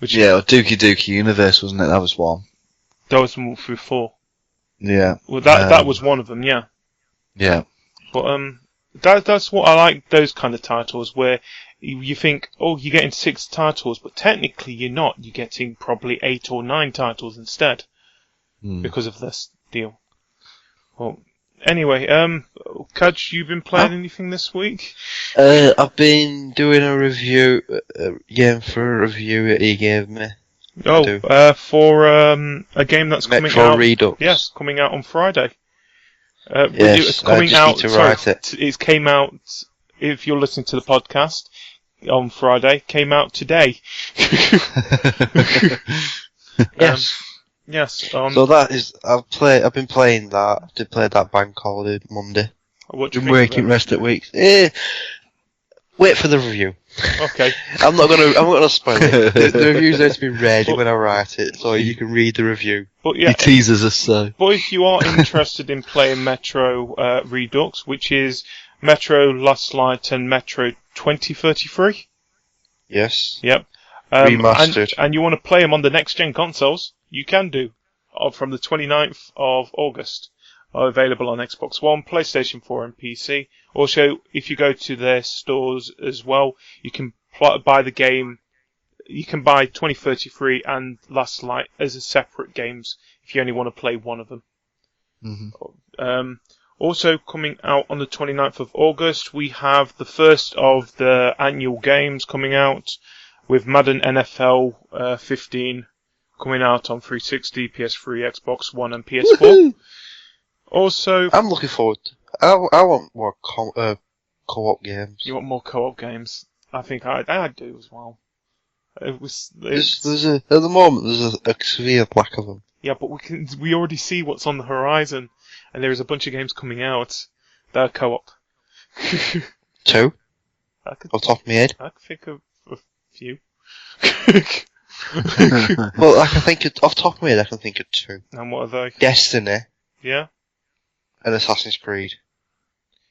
Dookie Dookie Universe, wasn't it? That was one. That was one through 4. Yeah. Well, that was one of them, yeah. Yeah. But, that's what I like, those kind of titles where you think, oh, you're getting 6 titles, but technically you're not. You're getting probably 8 or 9 titles instead because of this deal. Well, anyway, Kaj, you've been playing anything this week? I've been doing a review, game for a review that he gave me. For a game that's coming out. Metro Redux. Yes, coming out on Friday. Yes, it's coming I just out. need to write it. It came out. If you're listening to the podcast on Friday, came out today. Yes. Yes. So that is. I've been playing that. I did play that bank holiday Monday. What do you been think working rest at weeks. Wait for the review. Okay. I'm not gonna spoil it. The review's going to be read when I write it, so you can read the review. But yeah, he teases us so. But if you are interested in playing Metro Redux, which is Metro Last Light and Metro 2033. Yes. Yep. Remastered. And you want to play them on the next-gen consoles, you can do. From the 29th of August. Are available on Xbox One, PlayStation 4 and PC. Also, if you go to their stores as well, you can buy the game. You can buy 2033 and Last Light as a separate games if you only want to play one of them. Mm-hmm. Also coming out on the 29th of August, we have the first of the annual games coming out with Madden NFL 15 coming out on 360, PS3, Xbox One and PS4. Woohoo! Also, I'm looking forward. I want more co-op games. You want more co-op games? I think I do as well. At the moment there's a severe lack of them. Yeah, but we already see what's on the horizon, and there is a bunch of games coming out that are co-op. 2? Off the top of my head. I can think of a few. Well, I can think off the top of my head. I can think of 2. And what are they? Destiny. Yeah. And Assassin's Creed.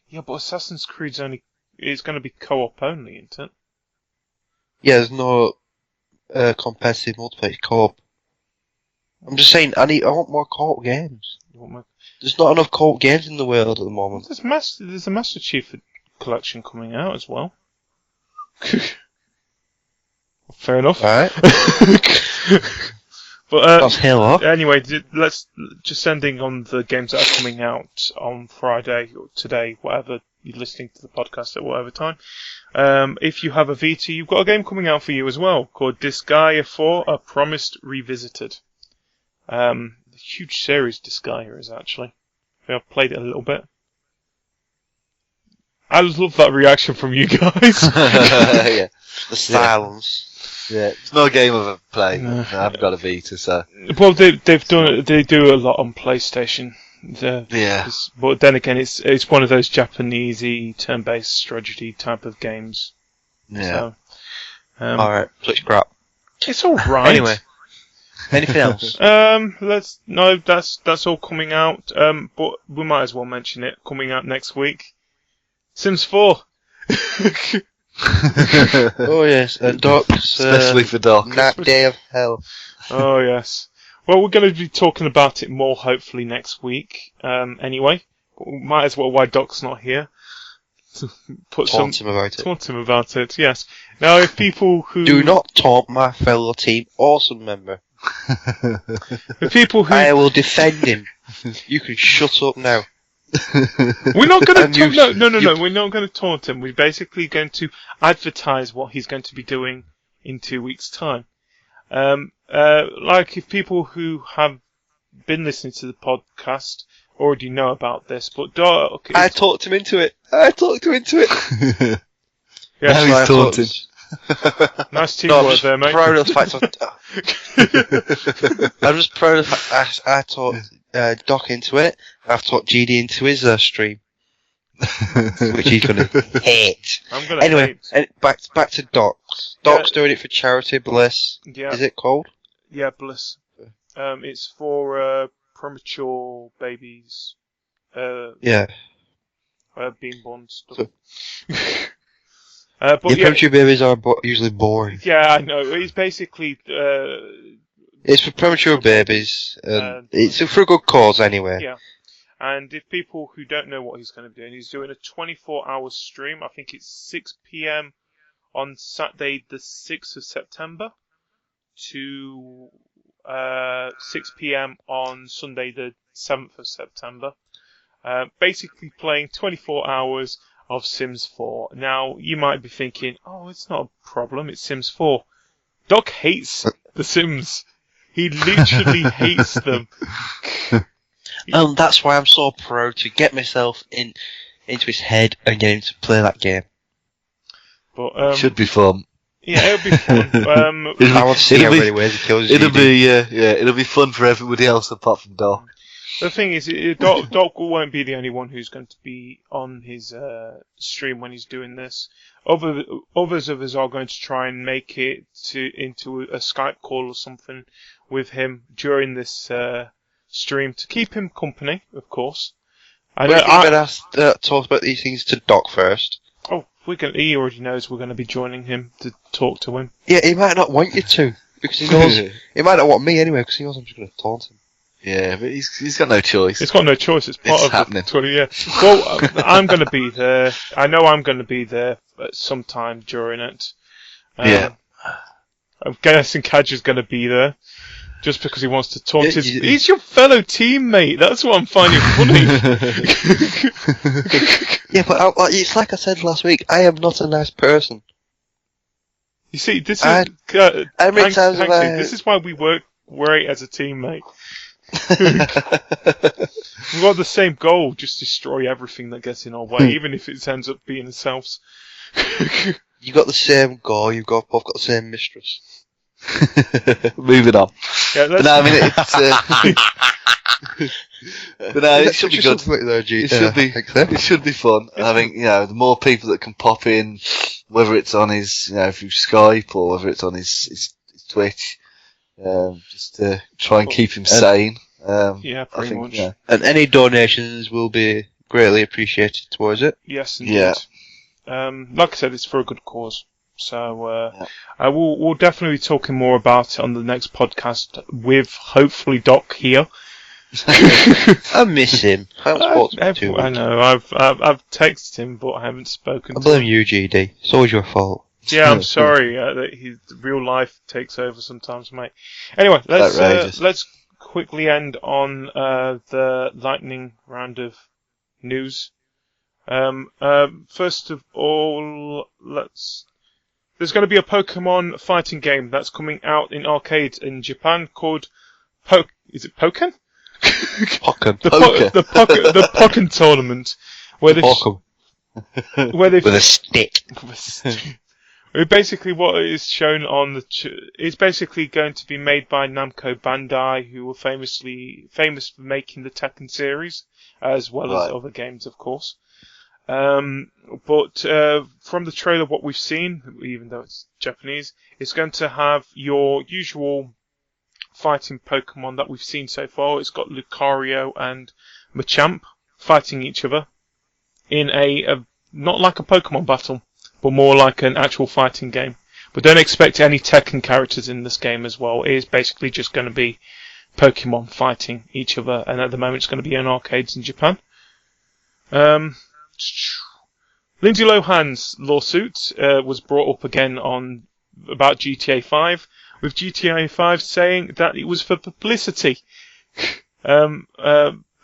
Yeah, but Assassin's Creed's it's going to be co-op only, isn't it? Yeah, there's no competitive multiplayer co-op. I'm just saying, I want more co-op games. There's not enough co-op games in the world at the moment. There's a Master Chief collection coming out as well. Fair enough. Alright. But that's Halo. Anyway, let's just ending on the games that are coming out on Friday or today, whatever you're listening to the podcast at whatever time. If you have a Vita, you've got a game coming out for you as well called Disgaea 4: A Promised Revisited. Huge series Disgaea is actually. I've played it a little bit. I love that reaction from you guys. Yeah. The silence. Yeah, it's not a game I've played. No. I've got a Vita, so. Well, they do a lot on PlayStation. But then again, it's one of those Japanesey turn-based strategy type of games. Yeah. So, alright, so it's crap. It's alright. Anyway. Anything else? That's all coming out. But we might as well mention it. Coming out next week. Sims 4. Oh yes, and Doc's especially for Doc. Nap Day of Hell. Oh yes. Well, we're going to be talking about it more hopefully next week. Anyway, might as well. Why Doc's not here? Taunt him about it. Taunt him about it. Yes. Now, if people who do not taunt my fellow Team Awesome member. The people who I will defend him. You can shut up now. We're not going to no. We're not going to taunt him. We're basically going to advertise what he's going to be doing in 2 weeks' time. Like if people who have been listening to the podcast already know about this, but Doc, I talked him into it. Yes, now he's taunting. Nice teamwork there, mate. Proud of the fact I'm just proud of the fact I talked Doc into it. I've talked GD into his stream, which he's going to hate. I'm going to anyway, hate. Back to Doc's. Doc's doing it for charity, Bliss. Yeah. Is it called? Yeah, Bliss. It's for premature babies. Yeah. Being born stuff. So, but premature babies are usually boring. Yeah, I know. It's basically. It's for premature babies. It's for a good cause anyway. Yeah. And if people who don't know what he's going to be doing, he's doing a 24-hour stream. I think it's 6 p.m. on Saturday, the 6th of September, to 6 p.m. on Sunday, the 7th of September. Basically playing 24 hours of Sims 4. Now, you might be thinking, oh, it's not a problem, it's Sims 4. Doc hates The Sims. He literally hates them. And that's why I'm so proud to get myself into his head and get him to play that game. But it should be fun. Yeah, it'll be fun. I want to see how many ways he kills you. It'll be fun for everybody else apart from Doc. The thing is, Doc won't be the only one who's going to be on his stream when he's doing this. Others of us are going to try and make it into a Skype call or something with him during this stream to keep him company, of course. I better talk about these things to Doc first. Oh, he already knows we're going to be joining him to talk to him. Yeah, he might not want you to because he knows he might not want me anyway because he knows I'm just going to taunt him. Yeah, but he's got no choice. He's got no choice. It's part of happening. Yeah. Well, I'm going to be there. I know I'm going to be there at some time during it. Yeah. I'm guessing Kaj is going to be there just because he wants to talk to he's your fellow teammate. That's what I'm finding funny. Yeah, but it's like I said last week. I am not a nice person. You see, this is Hanksy, this is why we work great as a teammate. We've got the same goal, just destroy everything that gets in our way, even if it ends up being ourselves. You got the same goal, you've both got the same mistress. Moving on. Yeah, but no, I mean, it should be good. It should be fun. I think, the more people that can pop in, whether it's on his, through Skype or whether it's on his Twitch, just to try and keep him sane. Pretty much. Yeah. And any donations will be greatly appreciated towards it. Yes, indeed. Yeah. Like I said, it's for a good cause. So we'll definitely be talking more about it on the next podcast with hopefully Doc here. I miss him. I haven't spoken to him too much. I know. I've texted him, but I haven't spoken. I blame you, GD. It's always your fault. Yeah, I'm sorry. That real life takes over sometimes, mate. Anyway, let's quickly end on the lightning round of news. First of all, there's going to be a Pokemon fighting game that's coming out in arcades in Japan called is it Pokken? Pokken. The Pokken tournament, where with a stick. Basically, what is shown on is basically going to be made by Namco Bandai, who were famous for making the Tekken series, as well as other games, of course. But from the trailer, what we've seen, even though it's Japanese, it's going to have your usual fighting Pokemon that we've seen so far. It's got Lucario and Machamp fighting each other in a not like a Pokemon battle, but more like an actual fighting game. But don't expect any Tekken characters in this game as well. It is basically just going to be Pokemon fighting each other, and at the moment it's going to be in arcades in Japan. Lindsay Lohan's lawsuit was brought up again about GTA 5, with GTA 5 saying that it was for publicity.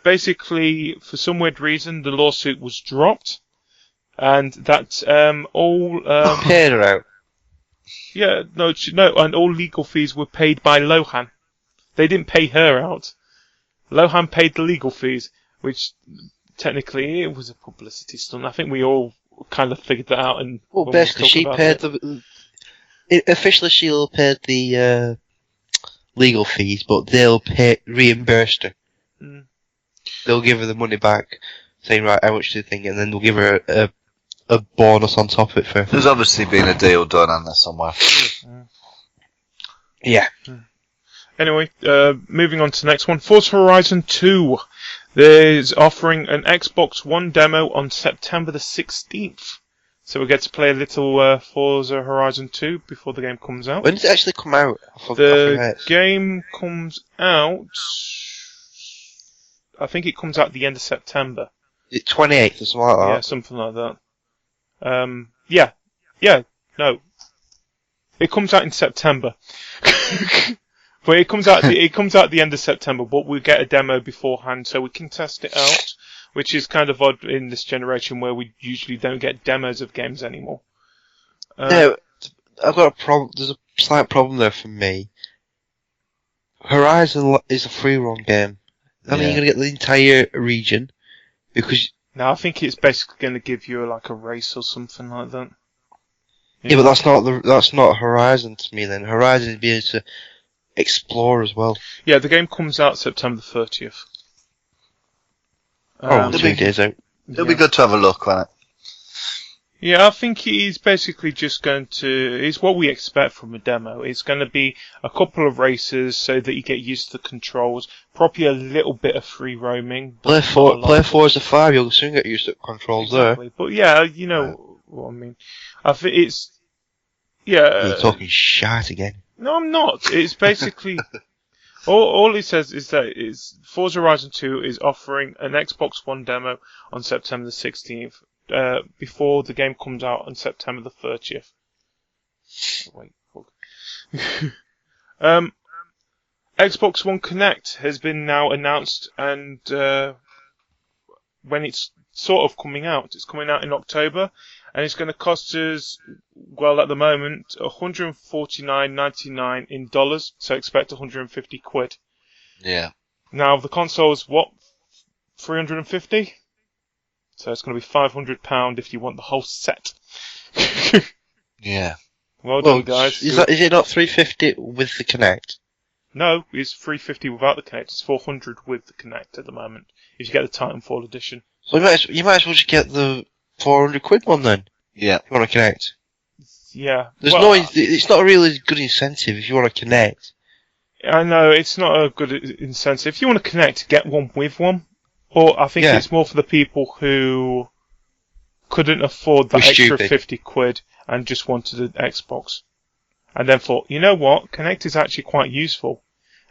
Basically, for some weird reason, the lawsuit was dropped. And that all paid her out. Yeah, no, and all legal fees were paid by Lohan. They didn't pay her out. Lohan paid the legal fees, which technically it was a publicity stunt. I think we all kind of figured that out. And well, basically, she paid officially she'll pay the legal fees, but they'll reimburse her. Mm. They'll give her the money back, saying right, how much do you think, and then they'll give her a bonus on top of it for. There's obviously been a deal done on there somewhere. Yeah. Anyway, moving on to the next one. Forza Horizon 2. There's offering an Xbox One demo on September the 16th. So we get to play a little Forza Horizon 2 before the game comes out. When does it actually come out? The game comes out... I think it comes out at the end of September. The 28th or something like that? Yeah, something like that. No. It comes out in September. But it comes out at the end of September, but we get a demo beforehand so we can test it out, which is kind of odd in this generation where we usually don't get demos of games anymore. No, I've got a problem. There's a slight problem there for me. Horizon is a free run game. I mean, you're going to get the entire region because... No, I think it's basically going to give you like a race or something like that. Yeah, but that's not Horizon to me then. Horizon is being able to explore as well. Yeah, the game comes out September 30th. 2 days out. It'll be good to have a look, won't it? Yeah, I think he's basically just going to... It's what we expect from a demo. It's going to be a couple of races so that you get used to the controls. Probably a little bit of free roaming. Play Forza 5, you'll soon get used to the controls there. But yeah, you know what I mean. I think it's... Yeah. You're talking shite again. No, I'm not. It's basically... all it says is that Forza Horizon 2 is offering an Xbox One demo on September the 16th. Before the game comes out on September the 30th. Wait, Xbox One Connect has been now announced, and when it's sort of coming out, it's coming out in October, and it's going to cost us, well, at the moment, $149.99 in dollars, so expect 150 quid. Yeah. Now the console is what, 350? So it's going to be £500 if you want the whole set. Yeah. Well done, guys. Is it not $350 with the Kinect? No, it's $350 without the Kinect. It's $400 with the Kinect at the moment. If you get the Titanfall edition. So you might as well just get the £400 one then. Yeah. If you want to Kinect. Yeah. It's not a really good incentive if you want to Kinect. I know, it's not a good incentive. If you want to Kinect, get one with one. But I think it's more for the people who couldn't afford that extra 50 quid and just wanted an Xbox. And then thought, you know what, Kinect is actually quite useful.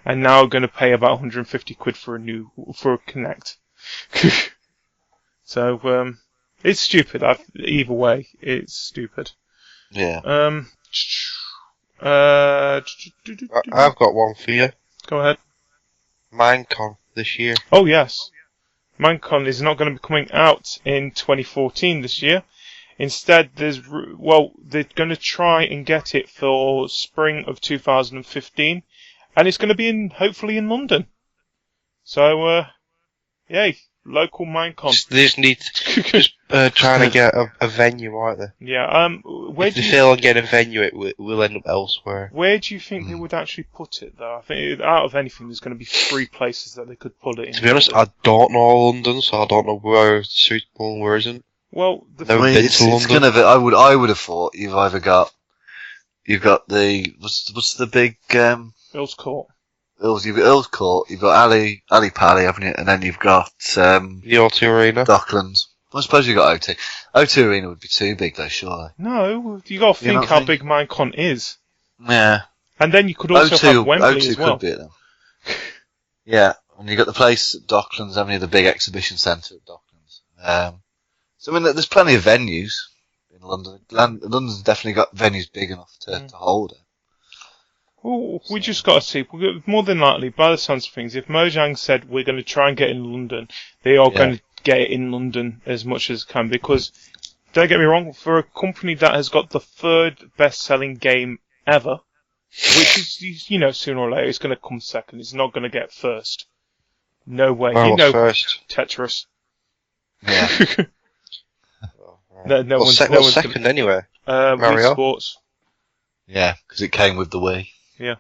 And now I'm going to pay about 150 quid for a Kinect. So, it's stupid. Either way, it's stupid. Yeah. I've got one for you. Go ahead. Minecon this year. Oh, yes. Minecon is not going to be coming out in 2014 this year. Instead, they're going to try and get it for spring of 2015, and it's going to be hopefully in London. So, yay, local Minecon. They just need trying to get a venue, aren't they? Yeah. If they fail on getting a venue, it will end up elsewhere. Where do you think they would actually put it, though? I think out of anything, there's going to be 3 places that they could put it in. To be honest, I don't know London, so I don't know where it's suitable and where isn't. Well, it's gonna be. I would have thought you've got the what's the big Earl's Court. You've got Earl's Court, you've got Ali Pali, haven't you? And then you've got the O2 Arena, Docklands. I suppose you've got O2. O2 Arena would be too big though, surely. No, you got to think how big Minecon is. Yeah. And then you could also O2, have Wembley O2 as well. could be it then. Yeah, and you've got the place at Docklands, haven't you? The big exhibition centre at Docklands. So I mean, there's plenty of venues in London. London's definitely got venues big enough to hold it. Well, we just got to see. More than likely, by the sounds of things, if Mojang said we're going to try and get in London, they are going to get it in London as much as can. Because, don't get me wrong, for a company that has got the 3rd best-selling game ever, which is, sooner or later it's going to come second. It's not going to get first. No way. Well, first? Tetris. Yeah. No one's second anyway? Wii Sports. Yeah, because it came with the Wii. Yeah.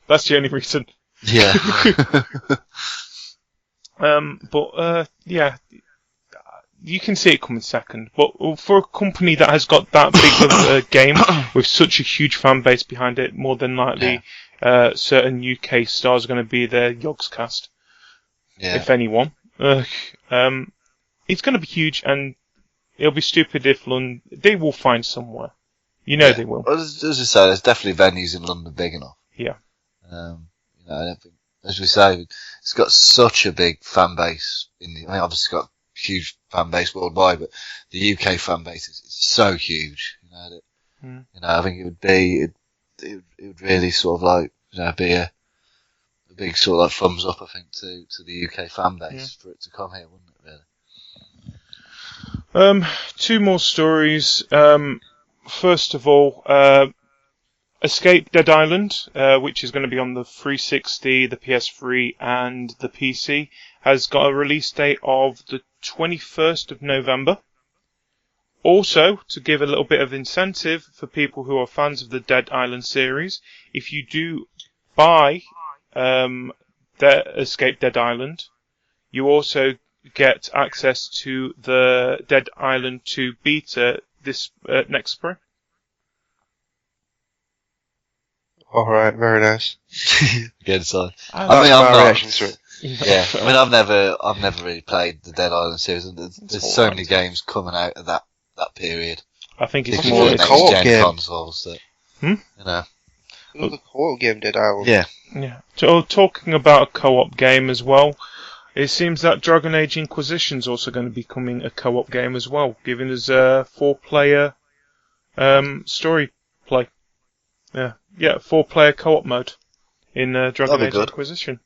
That's the only reason. Yeah. Yeah. You can see it coming second. But for a company that has got that big of a game, with such a huge fan base behind it, more than likely, certain UK stars are going to be their Yogscast. Yeah. If anyone. It's going to be huge, and it'll be stupid if London... They will find somewhere. They will. Well, as I say, there's definitely venues in London big enough. Yeah. I don't think, as we say, it's got such a big fan base. Obviously it's got a huge fan base worldwide, but the UK fan base is so huge. I think it would really sort of like, be a big sort of like thumbs up, I think, to the UK fan base for it to come here, wouldn't it? Really. 2 more stories. First of all, Escape Dead Island, which is going to be on the 360, the PS3, and the PC, has got a release date of the 21st of November. Also, to give a little bit of incentive for people who are fans of the Dead Island series, if you do buy the Escape Dead Island, you also get access to the Dead Island 2 beta this next spring. Alright, very nice. Good sign. I've never really played the Dead Island series. There's so many games coming out of that period. I think it's more a co-op game. Consoles that, The co-op game, Dead Island. Yeah. So, talking about a co-op game as well, it seems that Dragon Age Inquisition is also going to be becoming a co-op game as well, giving us a 4-player story play. Yeah, 4-player co-op mode in Dragon Age Inquisition.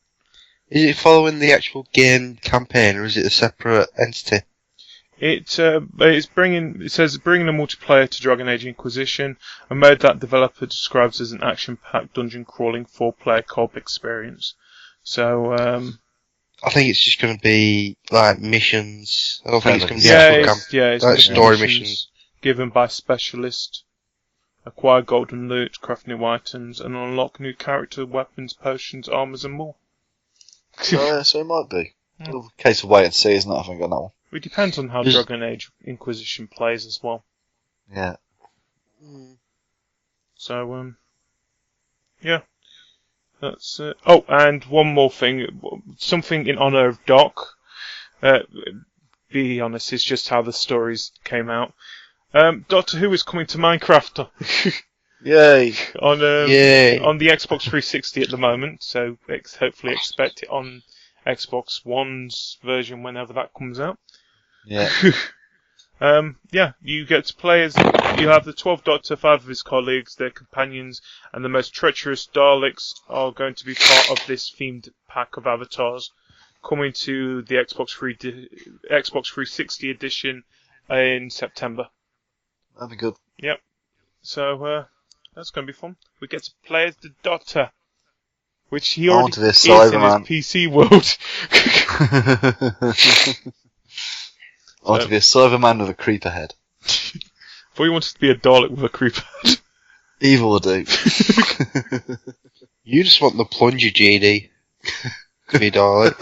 Is it following the actual game campaign, or is it a separate entity? It says bringing a multiplayer to Dragon Age Inquisition, a mode that developer describes as an action-packed dungeon-crawling 4-player co-op experience. So, I think it's just going to be like missions. I don't think it's going to be actual story missions given by specialists. Acquire golden loot, craft new items, and unlock new character, weapons, potions, armors, and more. So it might be. A case of wait and see, isn't it? I think on that one. It depends on how Dragon Age Inquisition plays as well. Yeah. So, yeah. That's it. Oh, and one more thing. Something in honor of Doc. Be honest, it's just how the stories came out. Doctor Who is coming to Minecraft. Yay! On the Xbox 360 at the moment, so hopefully expect it on Xbox One's version whenever that comes out. Yeah. You get to play as, you have the 12th Doctor, 5 of his colleagues, their companions, and the most treacherous Daleks are going to be part of this themed pack of avatars coming to the Xbox 360 edition in September. That'd be good. Yep. So, that's going to be fun. We get to play as the Doctor. which he already is in Cyberman. his PC world. I want to be a Cyberman with a creeper head. But he wanted to be a Dalek with a creeper head. Either will do. You just want the plunger, JD. To be Dalek.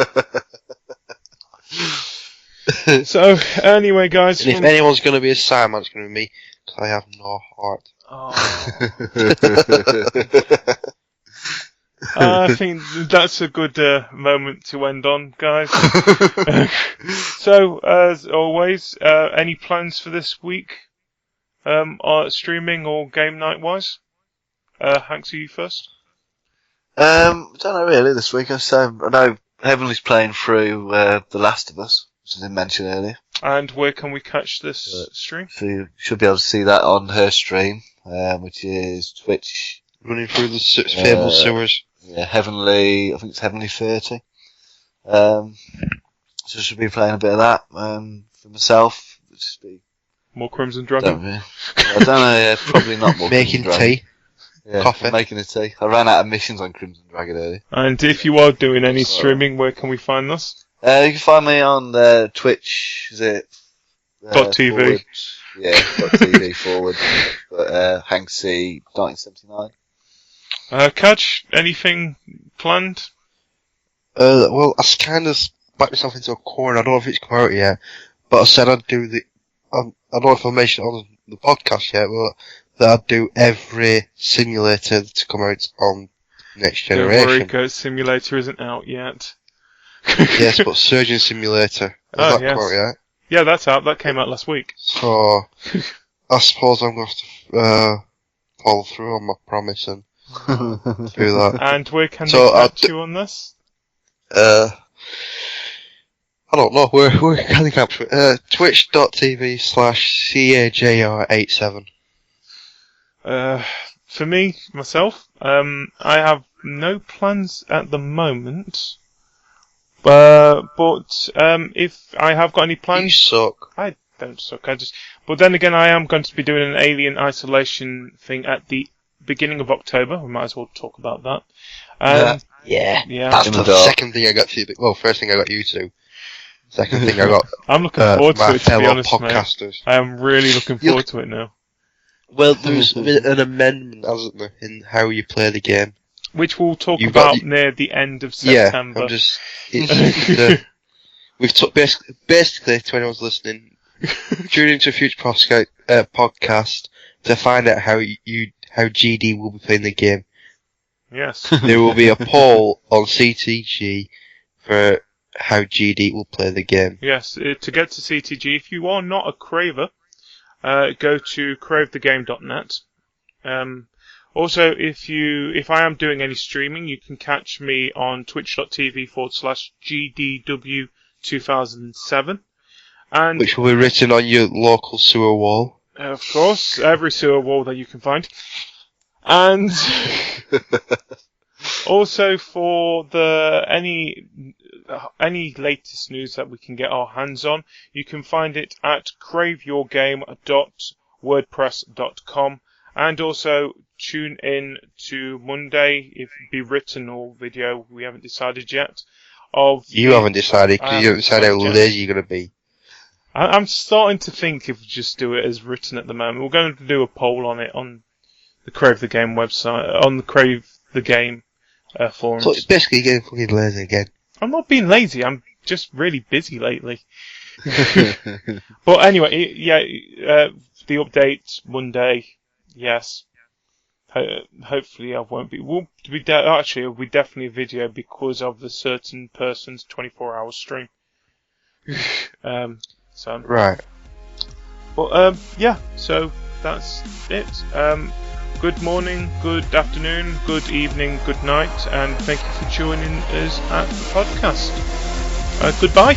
So, anyway, guys. And if anyone's going to be a Cyberman, it's going to be me, because I have no heart. Oh. I think that's a good moment to end on, guys. So, as always, any plans for this week? Streaming or game night wise? Hanksy, you first? I don't know really this week. I know Heavenly's playing through The Last of Us, which I didn't mention earlier. And where can we catch this stream? So you should be able to see that on her stream, which is Twitch. Running through the fable sewers. Yeah, Heavenly, I think it's Heavenly 30. So I should be playing a bit of that. For myself, it'll just be more Crimson Dragon? I don't know, probably not more Making Crimson Dragon. tea. Yeah, Coffee. making a tea. I ran out of missions on Crimson Dragon earlier. And if you are doing any streaming, where can we find this? You can find me on Twitch, is it? .tv. Yeah, .tv forward. But, Hanksy 1979. Catch, anything planned? Well, I kind of backed myself into a corner. I don't know if it's come out yet, but I said I'd do I don't know if I mentioned it on the podcast yet, but that I'd do every simulator to come out on Next Generation. Don't worry, Goat Simulator isn't out yet. Yes, but Surgeon Simulator. Has that come out yet? Yeah, that's out. That came out last week. So, I suppose I'm going to have to follow through on my promise and do that. And where can they catch you on this? I don't know. Where can they catch me? Twitch.tv/CAJR87. For me, myself, I have no plans at the moment. But if I have got any plans... You suck. I don't suck, But then again, I am going to be doing an Alien Isolation thing at the beginning of October. We might as well talk about that. Yeah. That's the second thing I got to do. Well, first thing I got you to. Second thing I got... I'm looking forward to it, to be honest, podcasters. mate. I am really looking forward to it now. Well, there's an amendment, hasn't there, in how you play the game. Which we'll talk about near the end of September. Yeah, we've basically, to anyone's listening, tune into a future podcast to find out how GD will be playing the game. Yes. There will be a poll on CTG for how GD will play the game. Yes, to get to CTG, if you are not a Craver, go to cravethegame.net. Also, if I am doing any streaming, you can catch me on twitch.tv/GDW2007. And which will be written on your local sewer wall. Of course, every sewer wall that you can find. And also for any latest news that we can get our hands on, you can find it at craveyourgame.wordpress.com. And also tune in to Monday, if it be written or video, we haven't decided yet. You haven't decided, because you haven't decided how lazy you're going to be. I'm starting to think if we just do it as written at the moment. We're going to do a poll on it on the Crave The Game website, on the Crave The Game forums. So it's basically getting fucking lazy again. I'm not being lazy, I'm just really busy lately. But anyway, the update Monday, yes. Hopefully I won't be. It'll be definitely a video because of the certain person's 24-hour stream. Right. Well, so that's it. Good morning, good afternoon, good evening, good night, and thank you for joining us at the podcast. Goodbye.